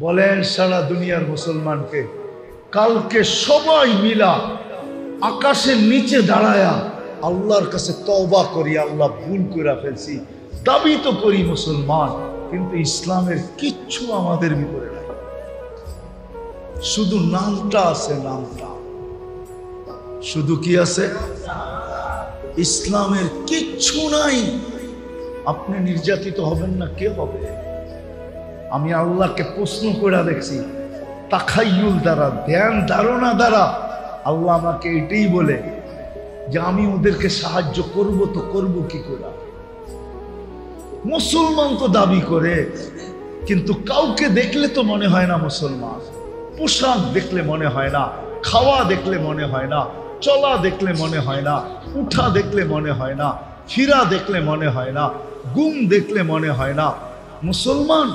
বলেন সারা দুনিয়ার মুসলমানকে কালকে সবাই মিলা আকাশের নিচে দাঁড়ায়া আল্লাহর কাছে তওবা করি, আল্লাহ ভুল করে ফেলছি, দাবি তো করি মুসলমান, কিন্তু ইসলামের কিচ্ছু আমাদের ভিতরে নাই, শুধু নামটা আছে, নামটা শুধু কি আছে, ইসলামের কিচ্ছু নাই। আপনি নির্যাতিত হবেন না, কে হবে? আমি আল্লাহকে প্রশ্ন করে দেখছি তাখাইয়ুল দ্বারা, ধ্যান ধারণা দ্বারা। আল্লাহ আমাকে এটাই বলে যে আমি ওদেরকে সাহায্য করব, তো করব কি করে? মুসলমান তো দাবি করে, কিন্তু কাউকে দেখলে তো মনে হয় না মুসলমান। পোশাক দেখলে মনে হয় না, খাওয়া দেখলে মনে হয় না, চলা দেখলে মনে হয় না, উঠা দেখলে মনে হয় না, ফিরা দেখলে মনে হয় না, গুম দেখলে মনে হয় না মুসলমান।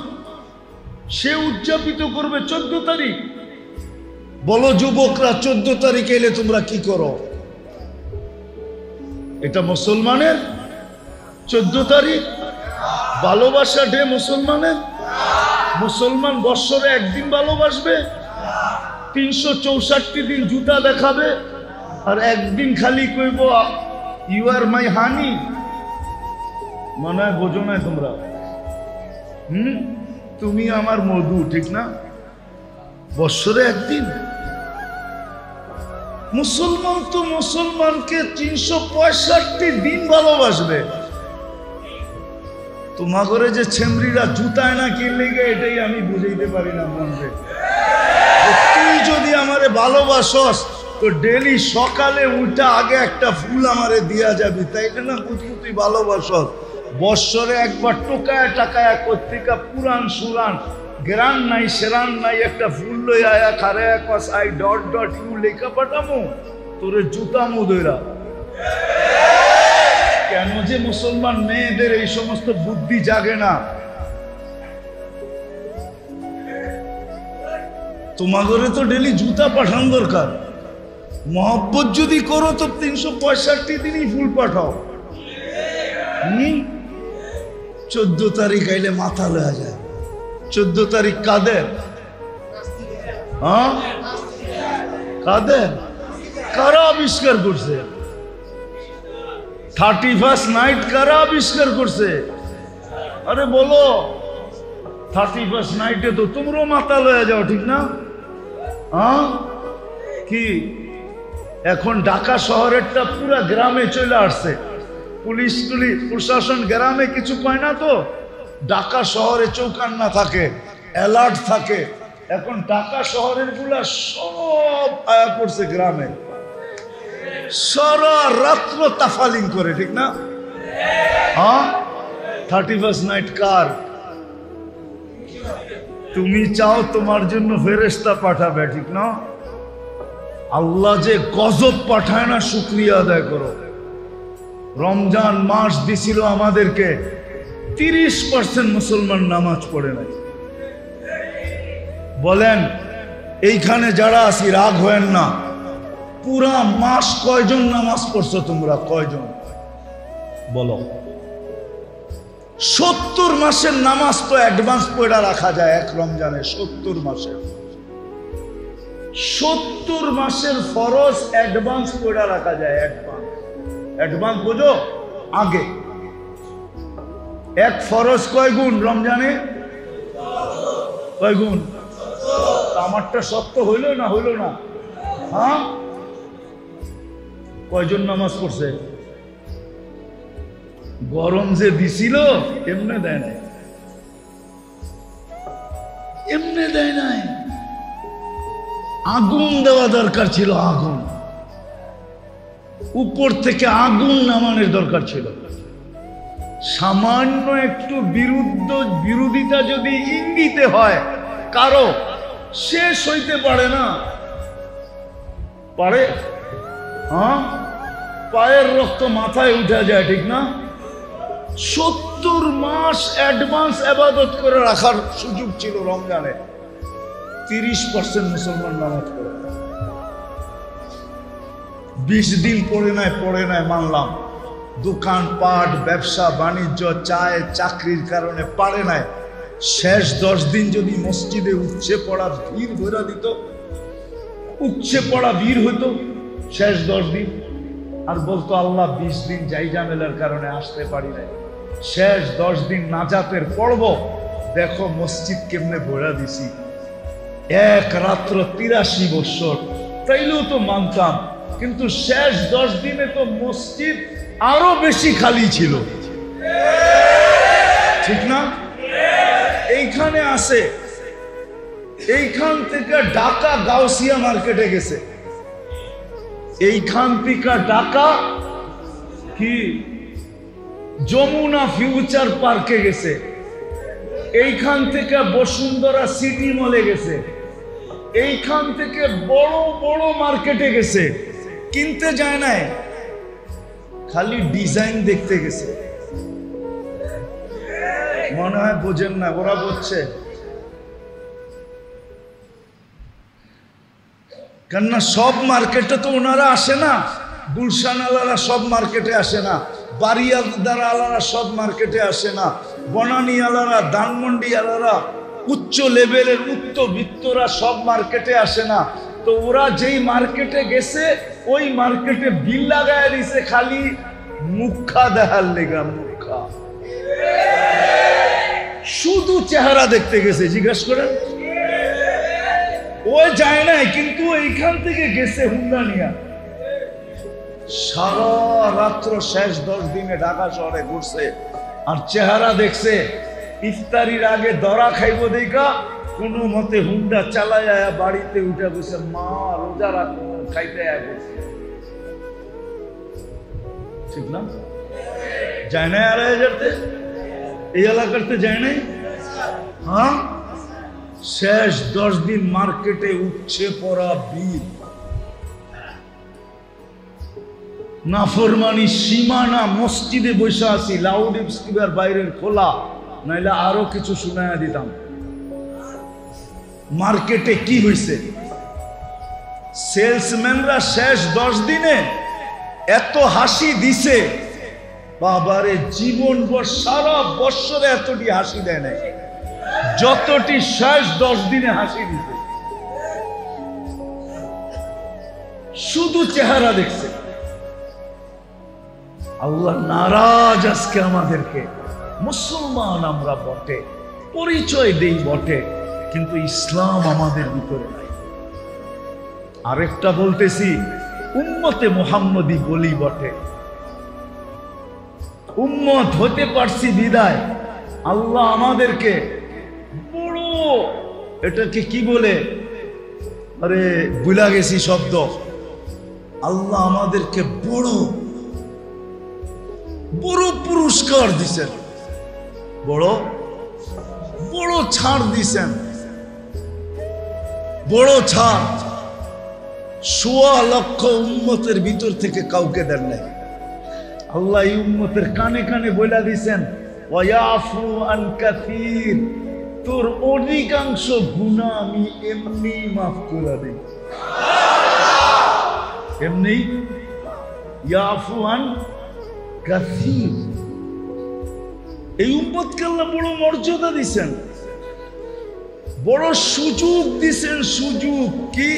সে উদযাপিত করবে 14 তারিখ। বলো যুবকরা, 14 তারিখ এলে তোমরা কি করো? এটা মুসলমানের 14 তারিখ ভালোবাসা ডে মুসলমানের। মুসলমান বৎসরে একদিন ভালোবাসবে, 364 দিন জুতা দেখাবে, আর একদিন খালি কইব ইউ আর মাই হানি। মনে হয় বোঝো না তোমরা? তুমি আমার মধু, ঠিক না? বৎসরে একদিন। মুসলমান তো মুসলমানকে 365 দিন ভালোবাসবে। তোমার ঘরে যে ছেমরিরা জুতায় না কিনলে গে, এটাই আমি বুঝাইতে পারি না মনরে। তুই যদি আমারে ভালোবাসস তো ডেলি সকালে উঠা আগে একটা ফুল আমারে দিয়া যাবি, তাইলে না কুতকুতি ভালোবাসস। বৎসরে একবার টোকায় টাকায় কর্তিকা পুরান সুরান গ্রান নাই সেরান নাই, একটা ফুল লই আয়া খারে কস আই ডট ডট ইউ লেখা পাঠামো তোরে জুতা মুদরা। কেন যে মুসলমান মেয়েদের এই সমস্ত বুদ্ধি জাগে না? তোমার ঘরে তো ডেলি জুতা পাঠান দরকার। মহব্বত যদি করো তো 365 দিনই ফুল পাঠাও। 14 তারিখ আইলে মাথা লয়া যায়। 14 তারিখ কাদের? হ্যাঁ, কাদের? কারা আবিষ্কার করছে? 31st নাইট কারা আবিষ্কার করছে? আরে বলো, 31st নাইটে তো তোমরাও মাথা লয়া যাও, ঠিক না? হ্যাঁ, কি এখন ঢাকা শহরেরটা পুরা গ্রামে চলে আসছে। পুলিশ প্রশাসন গ্রামে কিছু পায় না, তো ঢাকা শহরে চৌকান্না থাকে, অ্যালার্ট থাকে। এখন ঢাকা শহরের গুলা সব আয়া পড়ছে গ্রামে, সারা রাত্র তাফালিং করে, ঠিক না? হ্যাঁ, 31st নাইট কার? তুমি চাও তোমার জন্য ফেরেশতা পাঠাবে, ঠিক না? আল্লাহ যে গজব পাঠায় না, শুকরিয়া আদায় করো। রমজান মাস দিছিল আমাদেরকে, 30% মুসলমান নামাজ পড়ে নাই। বলেন এইখানে যারা আছি রাগ হয়েন না, পুরা মাস কয়জন নামাজ পড়ছো তোমরা? কয়জন বলো? 70 মাসের নামাজ তো অ্যাডভান্স পড়া রাখা যায় এক রমজানে। 70 মাসের 70 মাসের ফরজ অ্যাডভান্স পড়া রাখা যায়। অ্যাডভান্স বোঝো? আগে এক ফরজ কয় গুণ রমজানে? কয় গুণ? আমারটা সত্য হইল না? হইল না? হ্যাঁ, কয়জন নামাজ পড়ছে? গরম যে দিছিল এমনে দেয় নাই, এমনে দেয় নাই। আগুন দেওয়া দরকার ছিল, আগুন উপর থেকে আগুন নামানোর দরকার ছিল। সামান্য একটু বিরোধিতা যদি ইঙ্গিতে হয় কারো, শেষ হইতে পারে না। পারে? হ্যাঁ, পায়ের রক্ত মাথায় উঠে যায়, ঠিক না? 70 মাস অ্যাডভান্স ইবাদত করে রাখার সুযোগ ছিল রমজানে। 30% মুসলমান নামাজ পড়ে, 20 দিন পড়ে নাই মানলাম। দোকান পাট, ব্যবসা বাণিজ্য, চায় চাকরির কারণে পারে নাই। শেষ 10 দিন যদি মসজিদে উপচে পড়া ভিড় ভরা দিত, উপচে পড়া ভিড় হইতো শেষ 10 দিন, আর বলতো আল্লাহ 20 দিন যাই ঝামেলার কারণে আসতে পারি না, শেষ 10 দিন নাজাতের পড়ব, দেখো মসজিদ কেমনে ভরা দিছি, এক রাত্র 83 বছর, তাইলেও তো মানতাম। কিন্তু শেষ 10 দিনে তো মসজিদ আরো বেশি খালি ছিল, ঠিক না? এইখানে আসে, এইখান থেকে ঢাকা গাউসিয়া মার্কেটে গেছে, এইখান থেকে ঢাকা কি যমুনা ফিউচার পার্কে গেছে, এইখান থেকে বসুন্ধরা সিটি মলে গেছে, এইখান থেকে বড় বড় মার্কেটে গেছে, কিনতে যায় নাই, খালি ডিজাইন দেখতে গেছে। মনে হয় বোঝেন না, ওরা বলছে কেননা সব মার্কেটে তো ওনারা আসে না, গুলশান আলারা সব মার্কেটে আসে না, বাড়িয়াদার আলারা সব মার্কেটে আসে না, বনানী আলারা, ধানমন্ডি আলারা, উচ্চ লেভেলের উচ্চবিত্তরা সব মার্কেটে আসে না। তো ওরা যেই মার্কেটে গেছে ওই মার্কেটে বিল লাগায় দিছে খালি মুখা দেখার লেগা, মুখা, শুধু চেহারা দেখতে গেছে। জিজ্ঞেস করেন, ও যায় নাই, কিন্তু এইখান থেকে গেছে হুন্ডা নিয়া, সারা রাত্র শেষ 10 দিনে ঢাকা শহরে ঘুরছে, আর চেহারা দেখছে। ইফতারির আগে দরা খাইব দেখা কোনো মতে হুন্ডা চালায় বাড়িতে উঠে বসে, মা রোজা রাখো, খাইতে গেছে, ঠিক না? যায় নাই আর এই এলাকাতে যায় নাই। হ্যাঁ, শেষ 10 দিন মার্কেটে উঠছে পড়া ভিড়, নাফরমানি সীমানা। মসজিদে বসে আছি, লাউড স্পিকার বাইরের খোলা, নাইলে আরো কিছু শুনাইয়া দিতাম। মার্কেটে কি হয়েছে, সেলসম্যানরা শেষ 10 দিনে এত হাসি দিছে, বাবারে জীবনভর সারা বছরে এতটি হাসি দেয় নাই যতটি শেষ 10 দিনে হাসি দিছে। শুধু চেহারা দেখছে। আল্লাহ নারাজ আজকে আমাদেরকে। মুসলমান আমরা বটে, পরিচয় দেই বটে, কিন্তু ইসলাম আমাদের ভিতরে নাই। আরেকটা বলতেছি, উম্মতে মুহাম্মদী বলি বটে, উম্মত হতে পারছি বিদায় আল্লাহ আমাদেরকে বড়, এটাকে কি বলে, আরে ভুলা গেছি শব্দ, আল্লাহ আমাদেরকে বড় বড় পুরস্কার দিছেন, বড় বড় ছাড় দিছেন, বড় ছাড়। 1.25 লক্ষ উম্মতের ভিতর থেকে কাউকে দেন নাই। আল্লাহ এই উম্মতের কানে কানে বইলা দিছেন, ওয়ায়াফু আন কাসীর, তোর অধিকাংশ গুনাহ আমি এমনি মাফ করে দেই, এমনি। ইয়াফু আন কাসীর, এই উম্মতকে আল্লাহ বড় মর্যাদা দিছেন, বড় সুযোগ দিছেন। সুযোগ কি?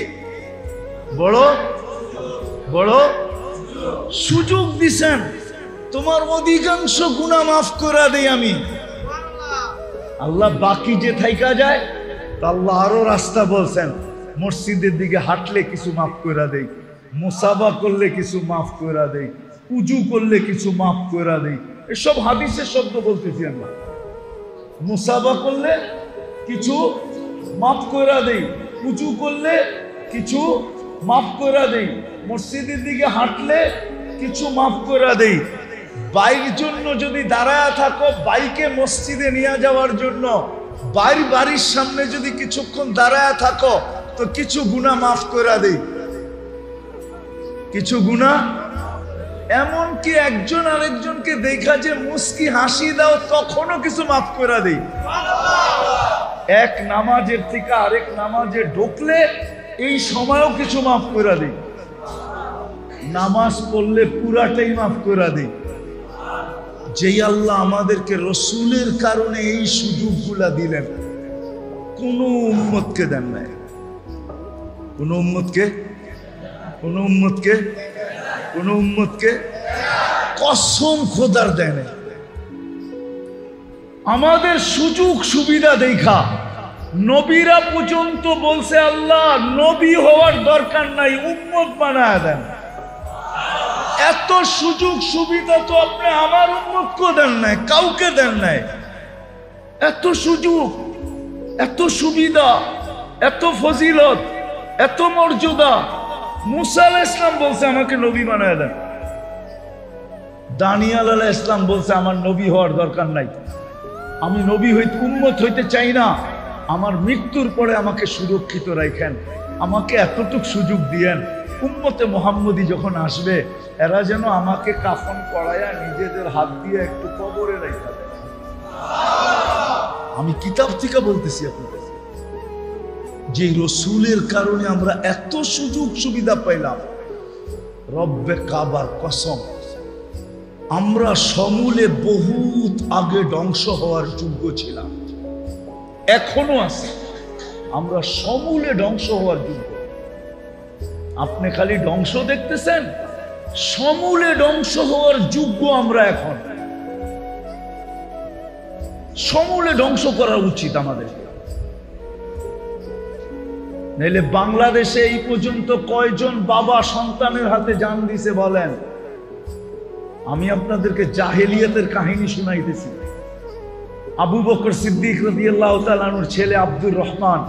বড় বড় সুযোগ দিছেন, তোমার অধিকাংশ গুনাহ মাফ করে দেই আমি। আল্লাহ বাকি যে থাইকা যায়, আল্লাহ আরো রাস্তা বলছেন, মসজিদের দিকে হাঁটলে কিছু মাফ করে দেই, মুসাফা করলে কিছু মাফ করে দেই, উজু করলে কিছু মাফ করে দেই। এসব হাদিসের শব্দ বলতেছি আমরা। মুসাফা করলে কিছু মাফ করে দেই, উজু করলে কিছু মাফ করে দেই, মসজিদের দিকে হাঁটলে কিছু মাফ করে দেই। বাইক জন্য যদি দাঁড়ায় থাকো, বাইকে মসজিদে নিয়ে যাওয়ার জন্য বাড়ির সামনে যদি কিছুক্ষণ দাঁড়ায় থাকো, তো কিছু গুনাহ মাফ করে দেই, কিছু গুনাহ। এমনকি একজন আরেকজনকে দেখা যে মুস্কি হাসি দাও, তখনও কিছু মাফ করে দেই। এক নামাজের থেকে আরেক নামাজে ঢুকলে এই সময়ও কিছু মাফ করে দিই। নামাজ পড়লে পুরাটাই মাফ করে দিই। যেই আল্লাহ আমাদেরকে রসুলের কারণে এই সুযোগগুলা দিলেন, কোন উম্মতকে দেন নাই। কোন উম্মতকে কসম খোদার দেয় নাই। আমাদের সুযোগ সুবিধা দেখা নবীরা পর্যন্ত বলছে আল্লাহ নবী হওয়ার দরকার নাই, উম্মত বানায় দেন। এত সুযোগ সুবিধা তো আপনি আমার উম্মতকে দেন নাই, কাউকে দেন নাই। এত সুযোগ, এত সুবিধা, এত ফজিলত, এত মর্যাদা। মুসা আলাইহিস সালাম বলছে আমাকে নবী বানায় দেন। দানিয়েল আলাইহিস সালাম বলছে আমার নবী হওয়ার দরকার নাই, আমি নবী হইতে উম্মত হইতে চাই না, আমার মৃত্যুর পরে আমাকে সুরক্ষিত রাখেন, আমাকে এতটুকু সুযোগ দিয়েন, উম্মতে মুহাম্মদী যখন আসবে এরা যেন আমাকে কাফন পরায়া নিজেদের হাত দিয়ে একটু কবরে রেখে দেয়। আমি কিতাব থেকে বলতেছি আপনাদের, যে রসুলের কারণে আমরা এত সুযোগ সুবিধা পাইলাম। রব্বে কাবার কসম, আমরা সমূলে বহুত আগে ধ্বংস হওয়ার যোগ্য ছিলাম, এখনো আছে। আমরা সমূলে ধ্বংস হওয়ার যোগ্য। আপনি খালি ধ্বংস দেখতেছেন, সমূলে ধ্বংস হওয়ার যোগ্য আমরা এখন। সমূলে ধ্বংস করা উচিত আমাদের। নাইলে বাংলাদেশে এই পর্যন্ত কয়জন বাবা সন্তানের হাতে জান দিছে বলেন? আমি আপনাদেরকে জাহেলিয়াতের কাহিনী শুনাইতেছি। আবু বকর সিদ্দিক রাদিয়াল্লাহু তাআলা আনহুর ছেলে আব্দুর রহমান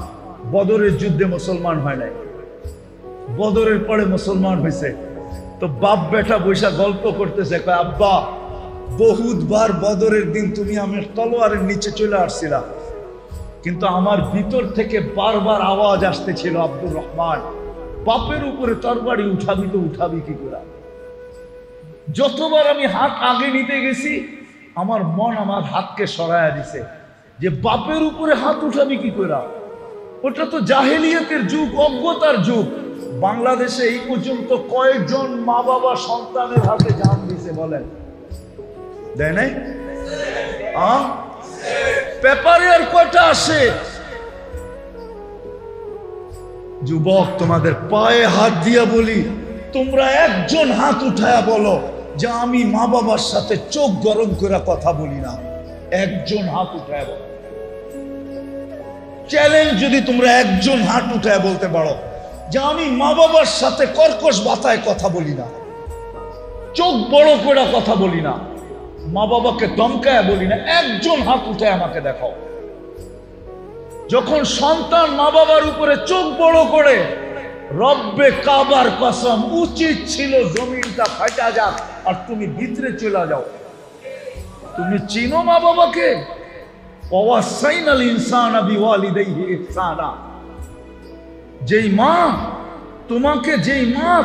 বদরের যুদ্ধে মুসলমান হয় নাই, বদরের পরে মুসলমান হয়েছে। তো বাপ বেটা বৈশা গল্প করতেছে, কয় আব্বা বহুতবার বদরের দিন তুমি আমার তলোয়ারের নিচে চলে আসছিলা, কিন্তু আমার ভিতর থেকে বারবার আওয়াজ আসতেছিল, আব্দুর রহমান বাপের উপরে তরবারি উঠাবি তো উঠাবি কি করে? যতবার আমি হাত আগে নিতে গেছি আমার মন আমার হাতকে সরায়া দিছে, যে বাপের উপরে হাত উঠাবি কি করে? ওটা তো জাহেলিয়াতের যুগ, অজ্ঞতার যুগ। বাংলাদেশে এই পর্যন্ত কয়েকজন মা বাবা সন্তানের হাতে জান দিছে বলেন? দেয় নাই? পেপারে আর কয়টা আসে? যুবক, তোমাদের পায়ে হাত দিয়া বলি, তোমরা একজন হাত উঠায়া বলো যে আমি মা বাবার সাথে চোখ গরম করে কথা বলি না। একজন হাত উঠায়া বলো। চ্যালেঞ্জ, যদি তোমরা একজন হাত উঠায়া বলতে পারো যে আমি মা বাবার সাথে কর্কশ ভাষায় কথা বলি না, চোখ বড় করে কথা বলি না, মা বাবাকে ধমকায় বলি না, একজন হাত উঠে আমাকে দেখাও। যখন সন্তান মা বাবার উপরে চোখ বড় করে, রব্বে কাবার কসম উচিত ছিল জমিনটা ফাটা যাক আর তুমি ভিতরে চলে যাও। তুমি চিনো মা বাবাকে? ওয়াসাইনাল ইনসানা বিওয়ালিদাইহি ইহসানা। যেই মা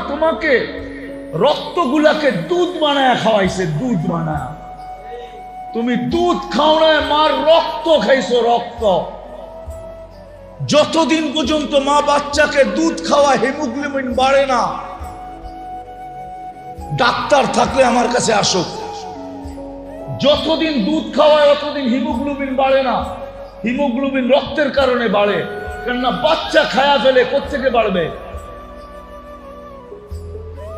তোমাকে রক্তগুলাকে দুধ বানায় খাওয়াইছে, দুধ বানায়, তুমি দুধ খাও না, মার রক্ত খাইছো, রক্ত। যতদিন পর্যন্ত মা বাচ্চাকে দুধ খাওয়া হিমোগ্লোবিন বাড়ে না, ডাক্তার থাকলে আমার কাছে আসো, যতদিন দুধ খাওয়ায় ততদিন হিমোগ্লোবিন বাড়ে না। হিমোগ্লোবিন রক্তের কারণে বাড়ে, কেননা বাচ্চা খায়া ফেলে, কোত্থেকে বাড়বে?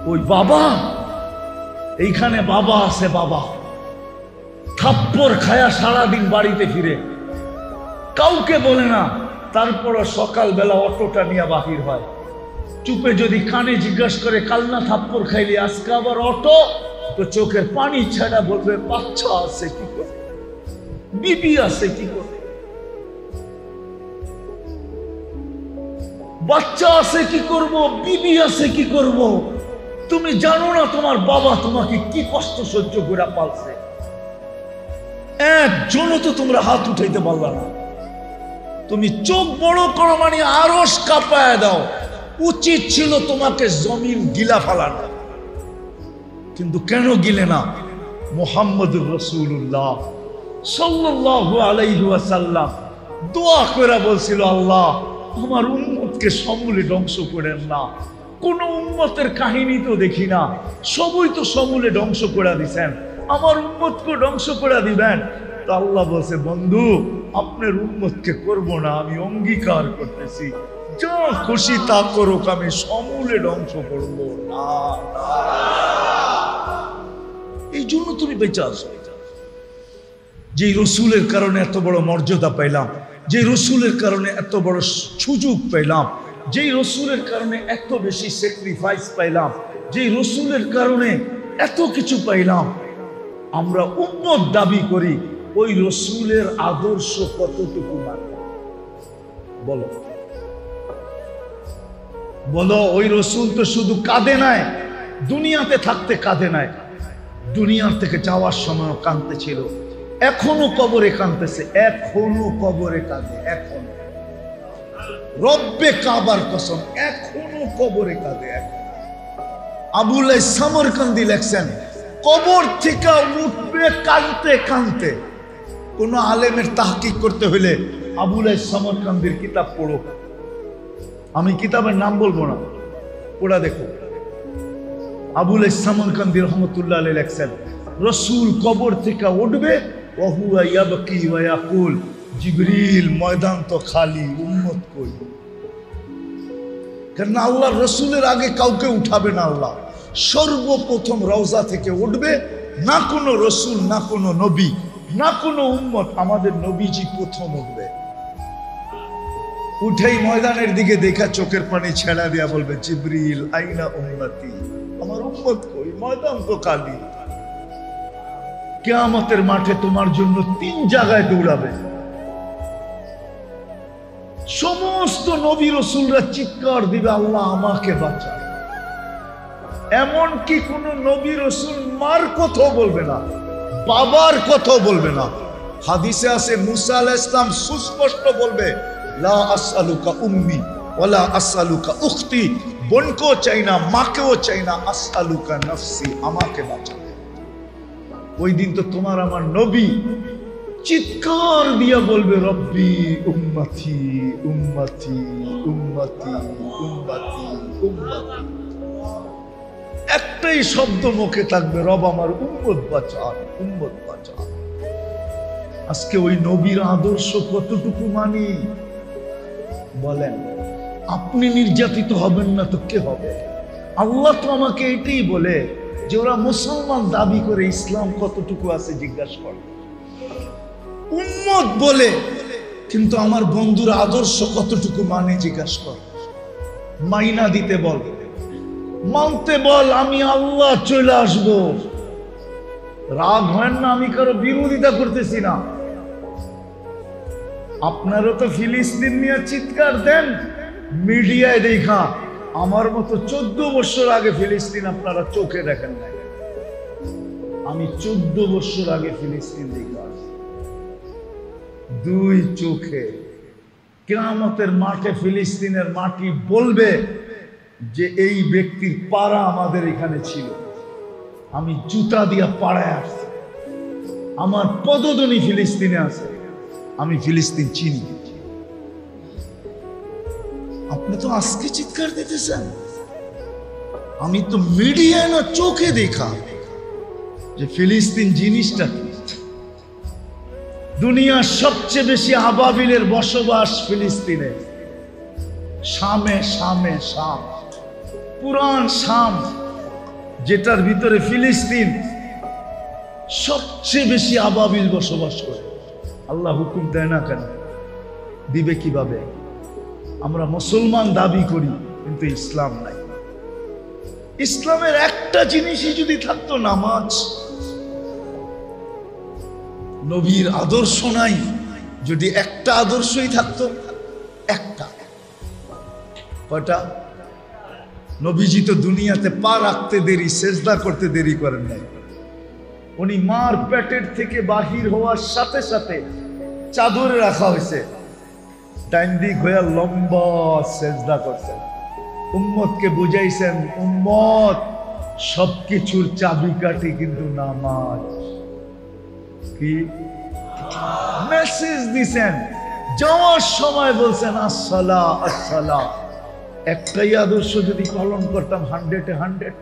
ওই বাবা, এইখানে বাবা আছে, বাবা থাপ্পড় খায়া সারাদিন বাড়িতে ফিরে, কাউকে বলে না, তারপর সকালবেলা অটোটা নিয়ে বাহির হয়। চুপে যদি কানে জিজ্ঞাসা করে কাল না থাপ্পড় খাইলি, আজকে আবার অটো, তো চোখের পানি ছাড়া বলবে বাচ্চা আছে কি করে, বিবি আছে কি করে, বাচ্চা আছে কি করব, বিবি আছে কি করব। তুমি জানো না তোমার বাবা তোমাকে কি কষ্ট সহ্য করে পালছে? একজনও তো তোমরা হাত উঠাইতে পারলা না। তুমি চোখ বড় করো মানে আরশ কাঁপায় দাও। উচিত ছিল তোমাকে জমিন গিলা ফেলানো, কিন্তু কেন গিলে না? মুহাম্মদুর রাসূলুল্লাহ সাল্লাল্লাহু আলাইহি ওয়াসাল্লাম দোয়া করে বলছিল, আল্লাহ আমার উম্মতকে সমূলে ধ্বংস করেন না। কোন উম্মতের কাহিনী তো দেখি না, সবই তো সমূলে ধ্বংস করে দিছেন। আমার উম্মতকে ধ্বংস করে দিবেন। তো আল্লাহ বলছে, বন্ধু আপনার উম্মতকে করব না, আমি অঙ্গীকার করতেছি, যা খুশি তা করুক, আমি সমূলে ধ্বংস করব না। এই জন্য তুমি বেঁচে আসো। যে রসুলের কারণে এত বড় মর্যাদা পাইলাম, যে রসুলের কারণে এত বড় সুযোগ পাইলাম, যেই রসুলের কারণে এত বেশি স্যাক্রিফাইস পাইলাম, যেই রসুলের কারণে এত কিছু পাইলাম, আমরা উম্মত দাবি করি, ওই রসুলের আদর্শ কতটুকু মানে? বলো বলো। ওই রসুল তো শুধু কাঁদে নাই, দুনিয়াতে থাকতে কাঁদে নাই, দুনিয়ার থেকে যাওয়ার সময় কাঁদতে ছিল, এখনো কবরে কাঁদতেছে, এখনো কবরে কাঁদে, এখনো। রব্বে কাবার কসম, এখনো কবরে কাঁদে। আবুল সামরকান্দি লেখছেন, কবর থেকে উঠবে কাঁদতে কাঁদতে। কোন আলেমের তাহকিক করতে হইলে আবুল সামরকান্দির কিতাব পড়ো। আমি কিতাবের নাম বলবো না, পড়া দেখো। আবুল সামরকান্দি রহমতুল্লাহ আলাইহি লেখছেন, রসুল কবর থেকে উঠবে, ওহুয়া ইয়াবকি ওয়া ইয়াকুল, জিবরিল ময়দান তো খালি, উম্মত কই? কারণ আল্লাহর রসুলের আগে কাউকে উঠাবে না আল্লাহ। সর্বপ্রথম রওজা থেকে উঠবে, না কোনো রসুল, না কোনো নবী, না কোনো উম্মত, আমাদের নবীজি প্রথম উঠবে। উঠেই ময়দানের দিকে দেখা চোখের পানি ছেড়া দিয়া বলবে, জিবরিল আইনা উম্মতি, আমার উম্মত কই? ময়দান তো খালি। কিয়ামতের মাঠে তোমার জন্য 3 জায়গায় দৌড়াবে। সমস্ত নবী রসুলরা চিৎকার দিবে, আল্লাহ আমাকে বাঁচা। এমনকি কোন নবী রসুল মার কথা বলবে না, বাবার কথা বলবে না। হাদিসে আছে, মুসা আলাইহিস সালাম সুস্পষ্ট বলবে, লা আসআলুকা উম্মি ওয়ালা আসআলুকা উখতি, বোনকেও চাই না, মাকেও চাই না, আসআলুকা নফসি, আমাকে বাঁচা। ওই দিন তো তোমার আমার নবী চিৎকার দিয়া বলবে, রব্বি উম্মতি উম্মতি উম্মতি উম্মতি উম্মতি। একটাই শব্দ মুখে থাকবে, রব আমার উম্মত বাঁচান, উম্মত বাঁচান। আজকে ওই নবীর আদর্শ কতটুকু মানি বলেন? আপনি নির্যাতিত হবেন না তো কে হবে? আল্লাহ তো আমাকে এটাই বলে যে ওরা মুসলমান দাবি করে, ইসলাম কতটুকু আছে জিজ্ঞাসা করে। উম্মত বলে, কিন্তু আমার বন্ধুর আদর্শ কতটুকু মানে জিজ্ঞাসা কর। মাইনা দিতে বল, মানতে বল, আমি আল্লাহ চলে আসব। রাগ হয় না, আমি কারো বিরোধিতা করতেছি না। আপনারও তো ফিলিস্তিন নিয়ে চিৎকার দেন মিডিয়ায় দেখা, আমার মতো 14 বছর আগে ফিলিস্তিন আপনারা চোখে দেখেন নাই। আমি 14 বছর আগে ফিলিস্তিন দেখা, 2 চোখে। কিয়ামতের মাঠে ফিলিস্তিনের মাটি বলবে যে এই ব্যক্তির পাড়া আমাদের এখানে ছিল, আমি জুতা দিয়া পাড়ায় আসছি, আমার পদধ্বনি ফিলিস্তিনে আছে, আমি ফিলিস্তিন চিনি। আপনি তো আজকে চিৎকার দিতেছেন, আমি তো মিডিয়ায় না চোখে দেখা যে ফিলিস্তিন জিনিসটা কি। দুনিয়ার সবচেয়ে বেশি আবাবিলের বসবাস ফিলিস্তিনে, শামে, শামে, শাম, পুরান শাম, যেটার ভিতরে ফিলিস্তিন, সবচেয়ে বেশি আবাবিল বসবাস করে। আল্লাহ হুকুম দেয় না কেন? দিবে কিভাবে? আমরা মুসলমান দাবি করি, কিন্তু ইসলাম নাই। ইসলামের একটা জিনিসই যদি থাকতো, নামাজ। নবীর আদর্শ নাই, যদি একটা আদর্শই থাকতো, একটা। কয়টা? নবীজি তো দুনিয়াতে পা রাখতে দেরি, সেজদা করতে দেরি করেন নাই। উনি মার পেটের থেকে বাহির হওয়ার সাথে সাথে চাদরে রাখা হয়েছে, ডাইন দিক হয়ে লম্বা সেজদা করছেন। উম্মতকে বুঝাইছেন, উম্মত সবকিছুর চাবিকাঠি কিন্তু নামাজ। কি মেসেজ দিছেন? যাওয়ার সময় বলছেন আসসালাহ আসসালাহ। একটাই আদর্শ যদি পালন করতাম 100-এ 100,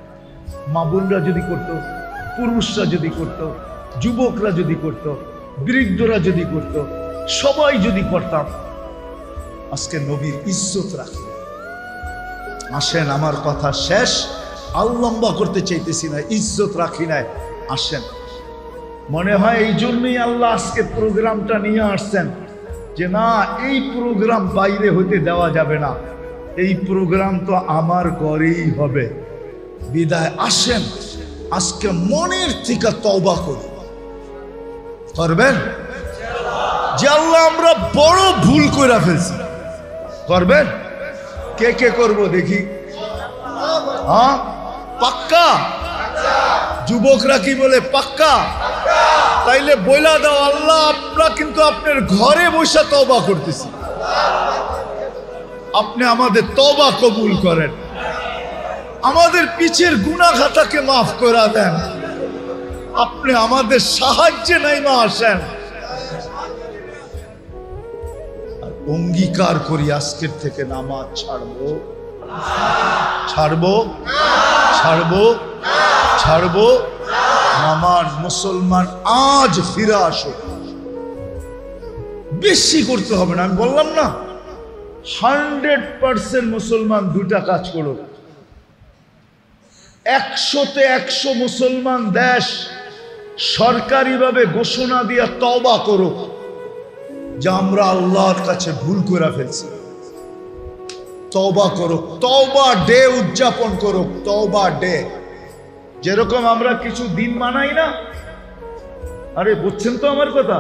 মা বোনরা যদি করতো, পুরুষরা যদি করত, যুবকরা যদি করত, বৃদ্ধরা যদি করত, সবাই যদি করতাম, আজকে নবীর ইজ্জত রাখি। আসেন, আমার কথা শেষ, আর লম্বা করতে চাইতেছি না, ইজ্জত রাখি নাই। আসেন, মনে হয় এই জন্যই আল্লাহ আজকে প্রোগ্রামটা নিয়ে আসছেন যে না, এই প্রোগ্রাম বাইরে হতে দেওয়া যাবে না, এই প্রোগ্রাম তো আমার ঘরেই হবে। বিদায় আসেন, আজকে মনের থেকে তওবা করি। করবেন যে আল্লাহ আমরা বড় ভুল করে ফেলছি? করবেন? কে কে করব দেখি? হ্যাঁ, পাক্কা? যুবকরা কি বলে? পাক্কা? তাইলে বইলা দাও, আল্লাহ আমরা কিন্তু আপনার ঘরে বসে তওবা করতেছি, আপনি আমাদের তওবা কবুল করেন, আমাদের পিছের গুনাহ খাতাকে মাফ করে দেন, আপনি আমাদের সাহায্যে নাইমা আসেন। আর অঙ্গীকার করি আজকের থেকে নামাজ ছাড়বো, ছাড়বো, ছাড়বো, ছাড়বো। নামাজ মুসলমান আজ ফিরে আসো, বেশি করতে হবে না। আমি বললাম না 100% মুসলমান দুটা কাজ করো। 100-তে 100 মুসলমান দেশ সরকারিভাবে ঘোষণা দিয়া তওবা করো যে আমরা আল্লাহর কাছে ভুল করে ফেলছি। তওবা করো, তওবা ডে উদযাপন করো, তওবা ডে। যেরকম আমরা কিছু দিন মানাই না, আরে বুঝছেন তো আমার কথা,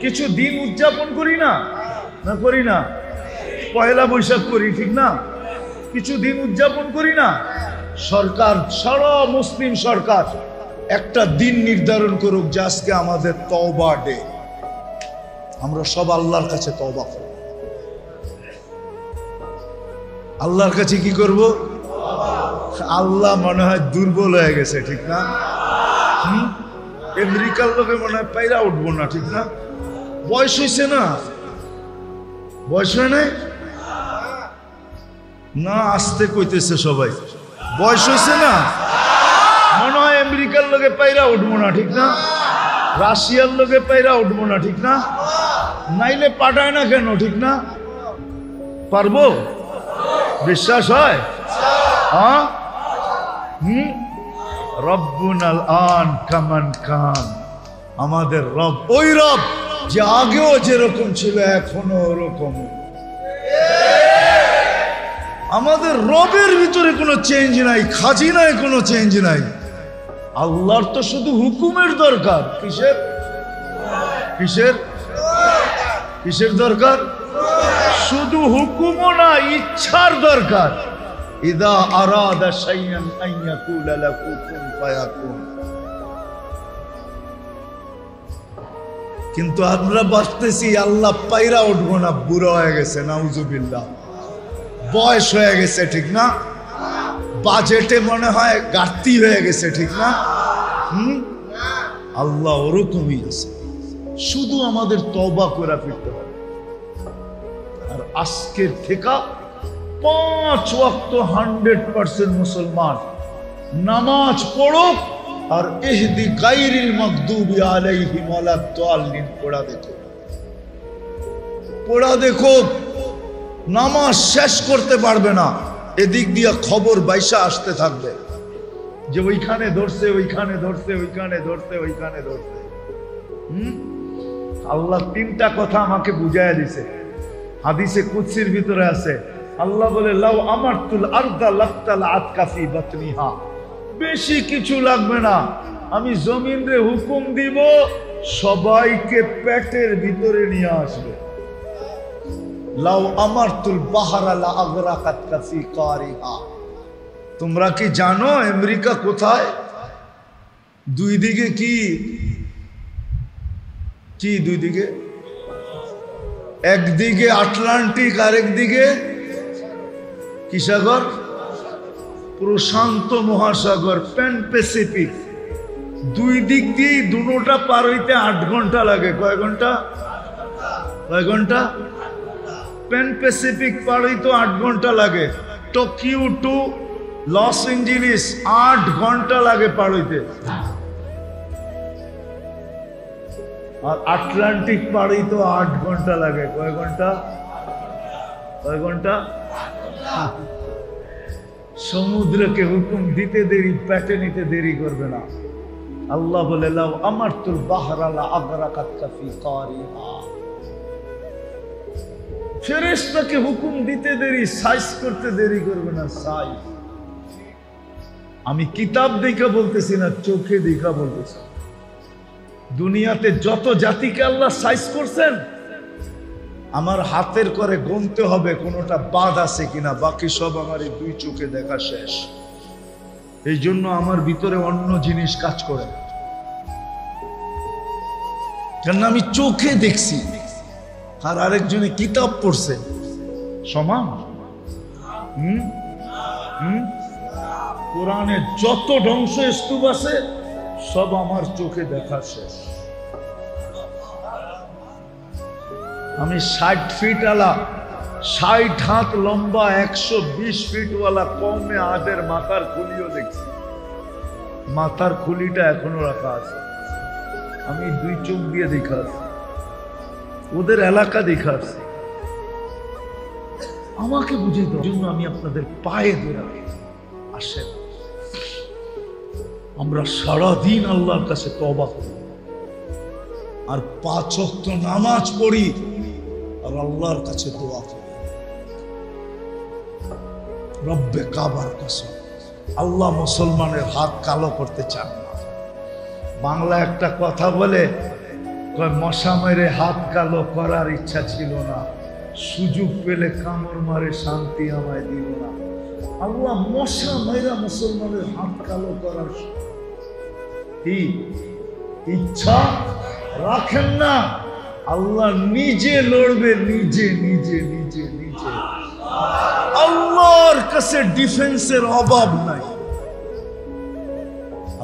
কিছু দিন উদযাপন করি না, না করি না? পয়লা বৈশাখ করি, ঠিক না? কিছু দিন উদযাপন করি না? সরকার, সারা মুসলিম সরকার একটা দিন নির্ধারণ করুক যে আজকে আমাদের তওবা ডে, আমরা সব আল্লাহর কাছে তওবা করব। আল্লাহর কাছে কি করব? আল্লাহ মনে হয় দুর্বল হয়ে গেছে, ঠিক না? আমেরিকার লোকে মনে হয় পাইরা উঠবো না, ঠিক না? বয়স হয়েছে না? বয়স হয় নাই না? আসতে কইতেছে সবাই, বয়স হয়েছে না? মনে হয় আমেরিকার লোকে পাইরা উঠবো না, ঠিক না? রাশিয়ার লোকে পাইরা উঠবো না, ঠিক না? নাইলে পাঠায় না কেন, ঠিক না? পারবো? বিশ্বাস হয়? হ্যাঁ, রব্বুনাল আন কামান কান, আমাদের রব ওই রব যে আগেও যেরকম ছিল এখনো ওরকম। আমাদের রবের ভিতরে কোনো চেঞ্জ নাই, খাজিনায় কোনো চেঞ্জ নাই। আল্লাহর তো শুধু হুকুমের দরকার। কিসের কিসের কিসের দরকার? শুধু হুকুমও না, ইচ্ছার দরকার। ইদা আরাদা শাইআন আন ইয়াকুলা লাহু কুন ফায়াকুন। কিন্তু আমরা ভাবতেছি আল্লাহ পাইরা উঠবো না, বুড়ো হয়ে গেছে, নাউজুবিল্লাহ, বয়স হয়ে গেছে, ঠিক না? বাজেটে মনে হয় ঘাটতি হয়ে গেছে, ঠিক না? আল্লাহ ওরকমই আছে, শুধু আমাদের তওবা করে ফিরতে হবে। আর আজকের থেকে 5 ওয়াক্ত 100% মুসলমান নামাজ পড়ো, আর ইহদি গায়রিল মাগদুবি আলাইহিম ওয়ালাদ-দাল্লিন পড়া দেখো, পড়া দেখো। নামাজ শেষ করতে পারবে না, এদিক দিয়ে খবর বাইসা আসতে থাকবে যে ওইখানে ধরছে, ওইখানে ধরছে, ওইখানে ধরছে, ওইখানে ধরছে। আল্লাহ 3টা কথা আমাকে বুঝাইয়া দিছে, হাদিসে কুদসির ভিতরে আছে। আল্লাহ বলে, লাউ আমারতুল আরদা লাক্তাল আতকাফি বাতনিহা, বেশি কিছু লাগবে না, আমি জমিনে হুকুম দিব সবাইকে পেটের ভিতরে নিয়ে আসবে। লাউ আমারতুল বাহরা লা আগরাকাত কাফি কারিহা। তোমরা কি জানো আমেরিকা কোথায়? দুই দিকে কি কি দুই দিকে? একদিকে আটলান্টিক, আরেকদিকে কি সাগর? প্রশান্ত মহাসাগর, প্যান প্যাসিফিক। দুই দিক দিয়ে দুটোটা পার হইতে 8 ঘন্টা লাগে। কয় ঘন্টা? কয় ঘন্টা? প্যান প্যাসিফিক পার হইতে 8 ঘন্টা লাগে। টোকিও টু লস এঞ্জেলিস 8 ঘন্টা লাগে পার হইতে। আর আটলান্টিক পাড়ি তো 8 ঘন্টা লাগে। কয় ঘন্টা? কয় ঘন্টা? সমুদ্রকে হুকুম দিতে দেরি, পেটে নিতে দেরি করবে না। আল্লাহ বলে লাউ আমারতুল বাহরা লা আগরাকাতকা ফি কারিহা। ফেরেশতাকে হুকুম দিতে দেরি, সাইজ করতে দেরি করবে না। সাইজ আমি কিতাব দেখা বলতেছি না, চোখে দেখা বলতেছি। দুনিয়াতে যত জাতিকে আল্লাহ সাইজ করছেন, আমার হাতের করে গুনতে হবে কোনটা বাদ আছে কিনা, বাকি সব আমার এই 2 চোখে দেখা শেষ। এই জন্য আমার ভিতরে অন্য জিনিস কাজ করে, কেন আমি চোখে দেখছি আর আরেকজনে কিতাব পড়ছে। সমান? কোরআনে যত ধ্বংস স্তূপ আছে সব আমার চোখে দেখা শেষ। আমি 60 ফিট আলা, 60 হাত লম্বা, 120 ফিট ওয়ালা কওমে আদের মাথার খুলিও দেখছি। মাথার খুলিটা এখনো রাখা আছে। আমি 2 চোখ দিয়ে দেখা আছি, ওদের এলাকা দেখা আসছি। আমাকে বুঝে দেওয়ার জন্য আমি আপনাদের পায়ে ধরে আসেন, আমরা সারাদিন আল্লাহর কাছে তওবা করি আর 5 ওয়াক্ত নামাজ পড়ি আর আল্লাহর কাছে দোয়া করি। রব্বে কাবার কসম, আল্লাহ মুসলমানের হাত কালো করতে চান না। বাংলা একটা কথা বলে, মশা মেরে হাত কালো করার ইচ্ছা ছিল না, সুযোগ পেলে কামড় মারে শান্তি আমায় দিল না। আল্লাহ মশা মেরা মুসলমানের হাত কালো করার ইচ্ছা রাখেন না। আল্লাহ নিজে লড়বে, নিজে নিজে নিজে নিজে। আল্লাহর কাছে ডিফেন্সের অভাব নাই।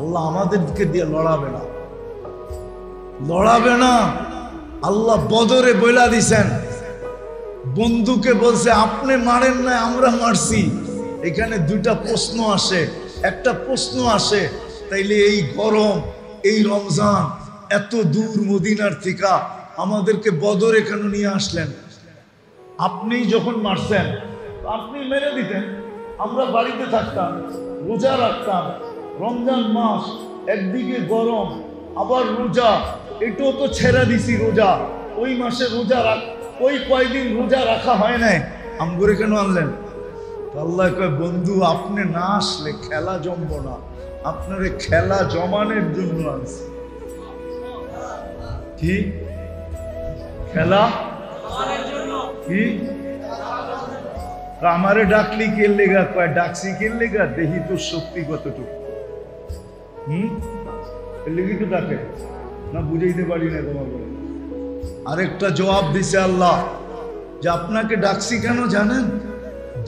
আল্লাহ আমাদেরকে দিয়ে লড়াবে না, লড়াবে না। আল্লাহ বদরে বইলা দিছেন, বন্ধুকে বলছে আপনি মারেন না, আমরা মারছি। এখানে 2টা প্রশ্ন আসে। একটা প্রশ্ন আসে, তাইলে এই গরম, এই রমজান, এত দূর মদিনার থেকে আমাদেরকে বদরে কেন নিয়ে আসলেন? আপনি যখন মারছেন আপনি মেরে দিতেন, আমরা বাড়িতে থাকতাম, রোজা রাখতাম। রমজান মাস, একদিকে গরম আবার রোজা, এটাও তো ছেড়ে দিছি রোজা। ওই মাসে রোজা ওই কয়দিন রোজা রাখা হয় নাই, আমগরে কেন আনলেন? আল্লাহ কয়, বন্ধু আপনি না আসলে খেলা জমব না, আপনারে খেলা জমানোর জন্য আনছি। কি খেলা? কি আমারে ডাকলি কে লেগা? কয় ডাকছি কে লেগা? দেখি তোর শক্তি কতটুকু। লেগে তো ডাকে না, বুঝাইতে পারি না তোমাকে। আরেকটা জবাব দিছে আল্লাহ যে আপনাকে ডাকছি কেন জানেন?